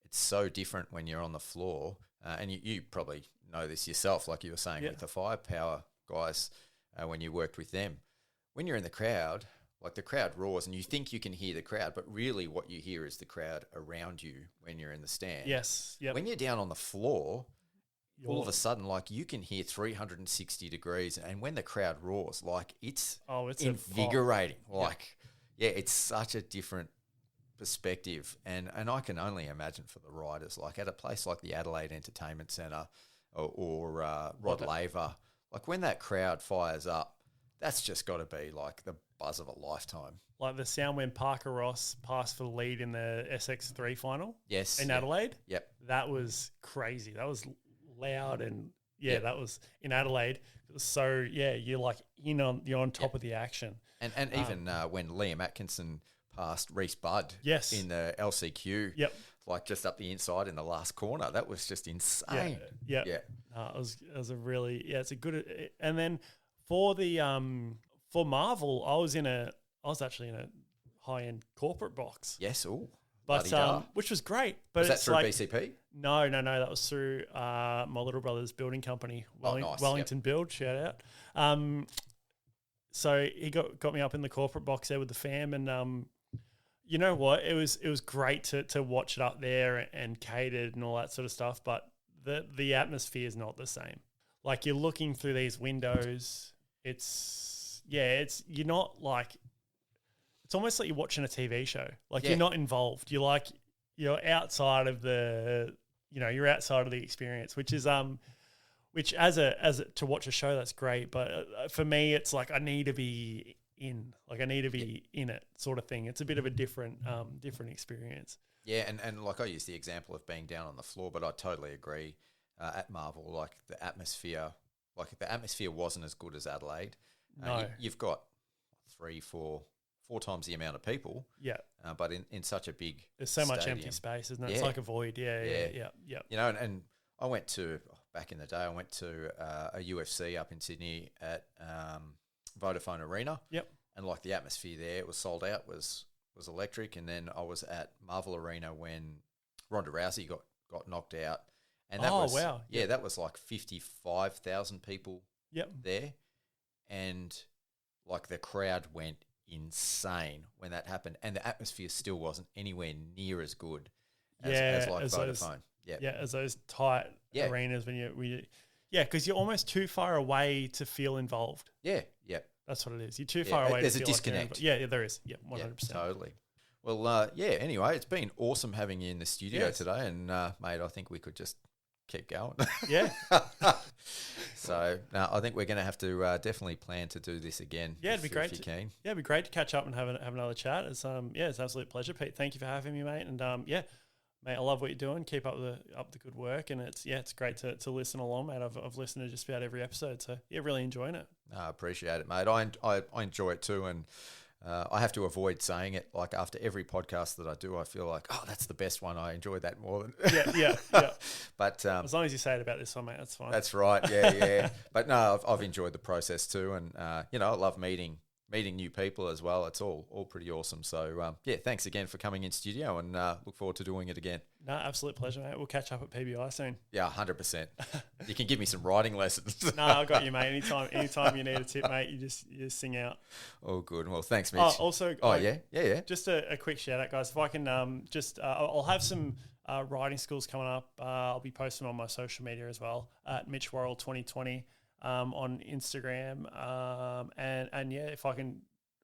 it's so different when you're on the floor. And you probably know this yourself, like you were saying with the Firepower guys when you worked with them. When you're in the crowd, like the crowd roars, and you think you can hear the crowd, but really what you hear is the crowd around you when you're in the stand. Yes. Yep. When you're down on the floor, all of a sudden, like, you can hear 360 degrees, and when the crowd roars, like, it's invigorating. It's such a different perspective, and I can only imagine for the riders, like at a place like the Adelaide Entertainment Centre or Rod Laver, like when that crowd fires up, that's just got to be like the buzz of a lifetime. Like the sound when Parker Ross passed for the lead in the SX3 final, in Adelaide. Yep, that was crazy. That was loud, and that was in Adelaide. It was so you're like you're on top of the action. And even when Liam Atkinson passed Reece Budd in the LCQ, like just up the inside in the last corner, that was just insane. Yeah. It was a really it's a good. And then for the for Marvel, I was actually in a high end corporate box. Yes, which was great. But was that through BCP? No, that was through my little brother's building company, Wellington Build. Shout out. So he got me up in the corporate box there with the fam, and you know what? It was great to watch it up there and catered and all that sort of stuff. But the atmosphere is not the same. Like, you're looking through these windows. You're not like. It's almost like you're watching a TV show. Like, you're not involved. You're outside of you're outside of the experience, which is which as to watch a show, that's great. But for me, it's like I need to be in it, sort of thing. It's a bit of a different experience. Yeah, and like I use the example of being down on the floor, but I totally agree. At Marvel, like the atmosphere wasn't as good as Adelaide. No, you've got 3-4 times the amount of people. Yeah, but in such a big, there's so much stadium. empty space, isn't it? It's like a void. Yeah. And I went to back in the day. I went to a UFC up in Sydney at Vodafone Arena. Yep. And like the atmosphere there, it was sold out, was electric. And then I was at Marvel Arena when Ronda Rousey got knocked out. And that that was like 55,000 people there. And like the crowd went insane when that happened. And the atmosphere still wasn't anywhere near as good as like Vodafone. As those tight arenas when Yeah, because you're almost too far away to feel involved. Yeah. That's what it is. You're too far away. There's to a feel disconnect. Like yeah, there is. Yeah, 100%. Yeah, totally. Well, anyway, it's been awesome having you in the studio today. And, mate, I think we could just keep going. Yeah. So, I think we're going to have to definitely plan to do this again. Yeah, it'd be great. If you're keen. Yeah, it'd be great to catch up and have another chat. It's it's an absolute pleasure, Pete. Thank you for having me, mate. And mate, I love what you're doing. Keep up the good work, and it's great to listen along, mate. I've listened to just about every episode, so really enjoying it. I appreciate it, mate. I enjoy it too, and I have to avoid saying it. Like after every podcast that I do, I feel like, oh, that's the best one. I enjoyed that more than yeah. But as long as you say it about this one, mate, that's fine. That's right. Yeah. But no, I've enjoyed the process too, and I love meeting new people as well. It's all pretty awesome. So thanks again for coming in studio, and look forward to doing it again. No, absolute pleasure, mate. We'll catch up at PBI soon. Yeah, 100%. You can give me some writing lessons. No, I got you, mate. Anytime you need a tip, mate, you just sing out. Oh, good. Well, thanks, Mitch. Yeah. Just a quick shout out, guys. If I can I'll have some writing schools coming up. I'll be posting on my social media as well at Mitch Worrell 2020 on Instagram. And if I can.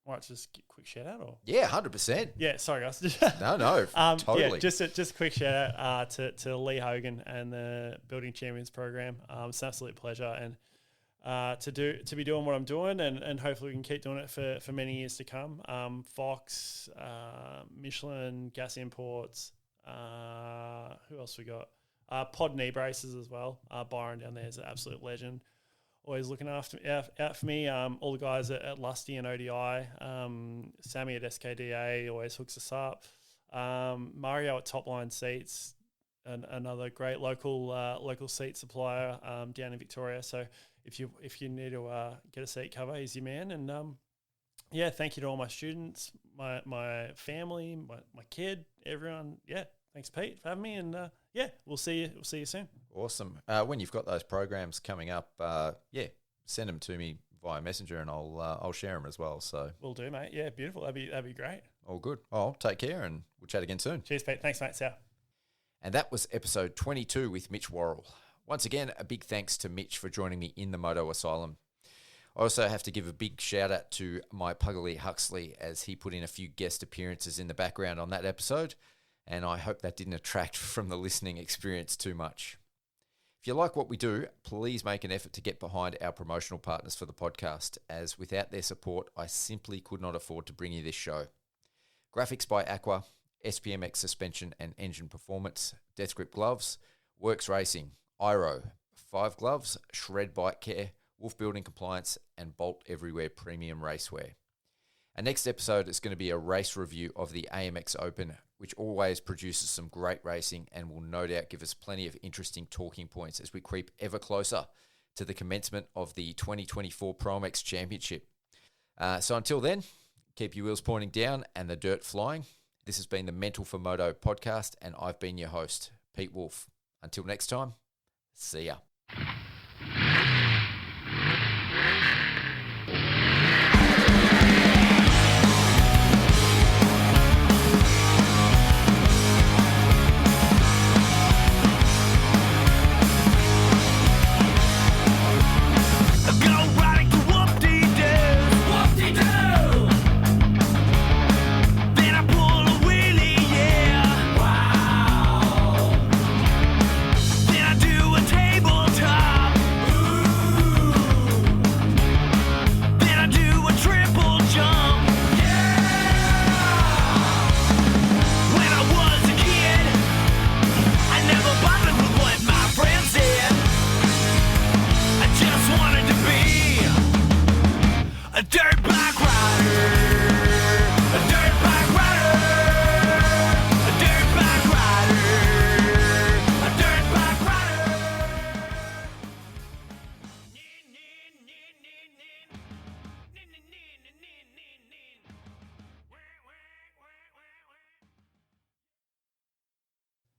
Right, just a quick shout out, or 100%. Yeah, sorry guys. No, totally. Yeah, just a quick shout out to Lee Hogan and the Building Champions program. It's an absolute pleasure, and to be doing what I'm doing, and hopefully we can keep doing it for many years to come. Fox, Michelin, Gas Imports. Who else we got? Pod knee braces as well. Byron down there is an absolute legend. Always looking out for me. All the guys at Lusty and ODI. Sammy at SKDA always hooks us up. Mario at Top Line Seats, another great local seat supplier down in Victoria. So if you need to get a seat cover, he's your man. And thank you to all my students, my family, my kid, everyone. Yeah, thanks Pete for having me. And we'll see you soon. Awesome. When you've got those programs coming up, send them to me via Messenger, and I'll share them as well. So will do, mate. Yeah, beautiful. That'd be great. All good. Oh, take care, and we'll chat again soon. Cheers, Pete. Thanks, mate. See ya. And that was episode 22 with Mitch Worrell. Once again, a big thanks to Mitch for joining me in the Moto Asylum. I also have to give a big shout out to my Puggley Huxley, as he put in a few guest appearances in the background on that episode, and I hope that didn't detract from the listening experience too much. If you like what we do, please make an effort to get behind our promotional partners for the podcast, as without their support, I simply could not afford to bring you this show. Graphics by Aqua, SPMX Suspension and Engine Performance, Death Grip Gloves, Works Racing, Iro, 5 Gloves, Shred Bike Care, Wolf Building Compliance, and Bolt Everywhere Premium Racewear. Our next episode is going to be a race review of the AMX Open, which always produces some great racing and will no doubt give us plenty of interesting talking points as we creep ever closer to the commencement of the 2024 Pro-MX Championship. So until then, keep your wheels pointing down and the dirt flying. This has been the Mental for Moto podcast, and I've been your host, Pete Wolf. Until next time, see ya.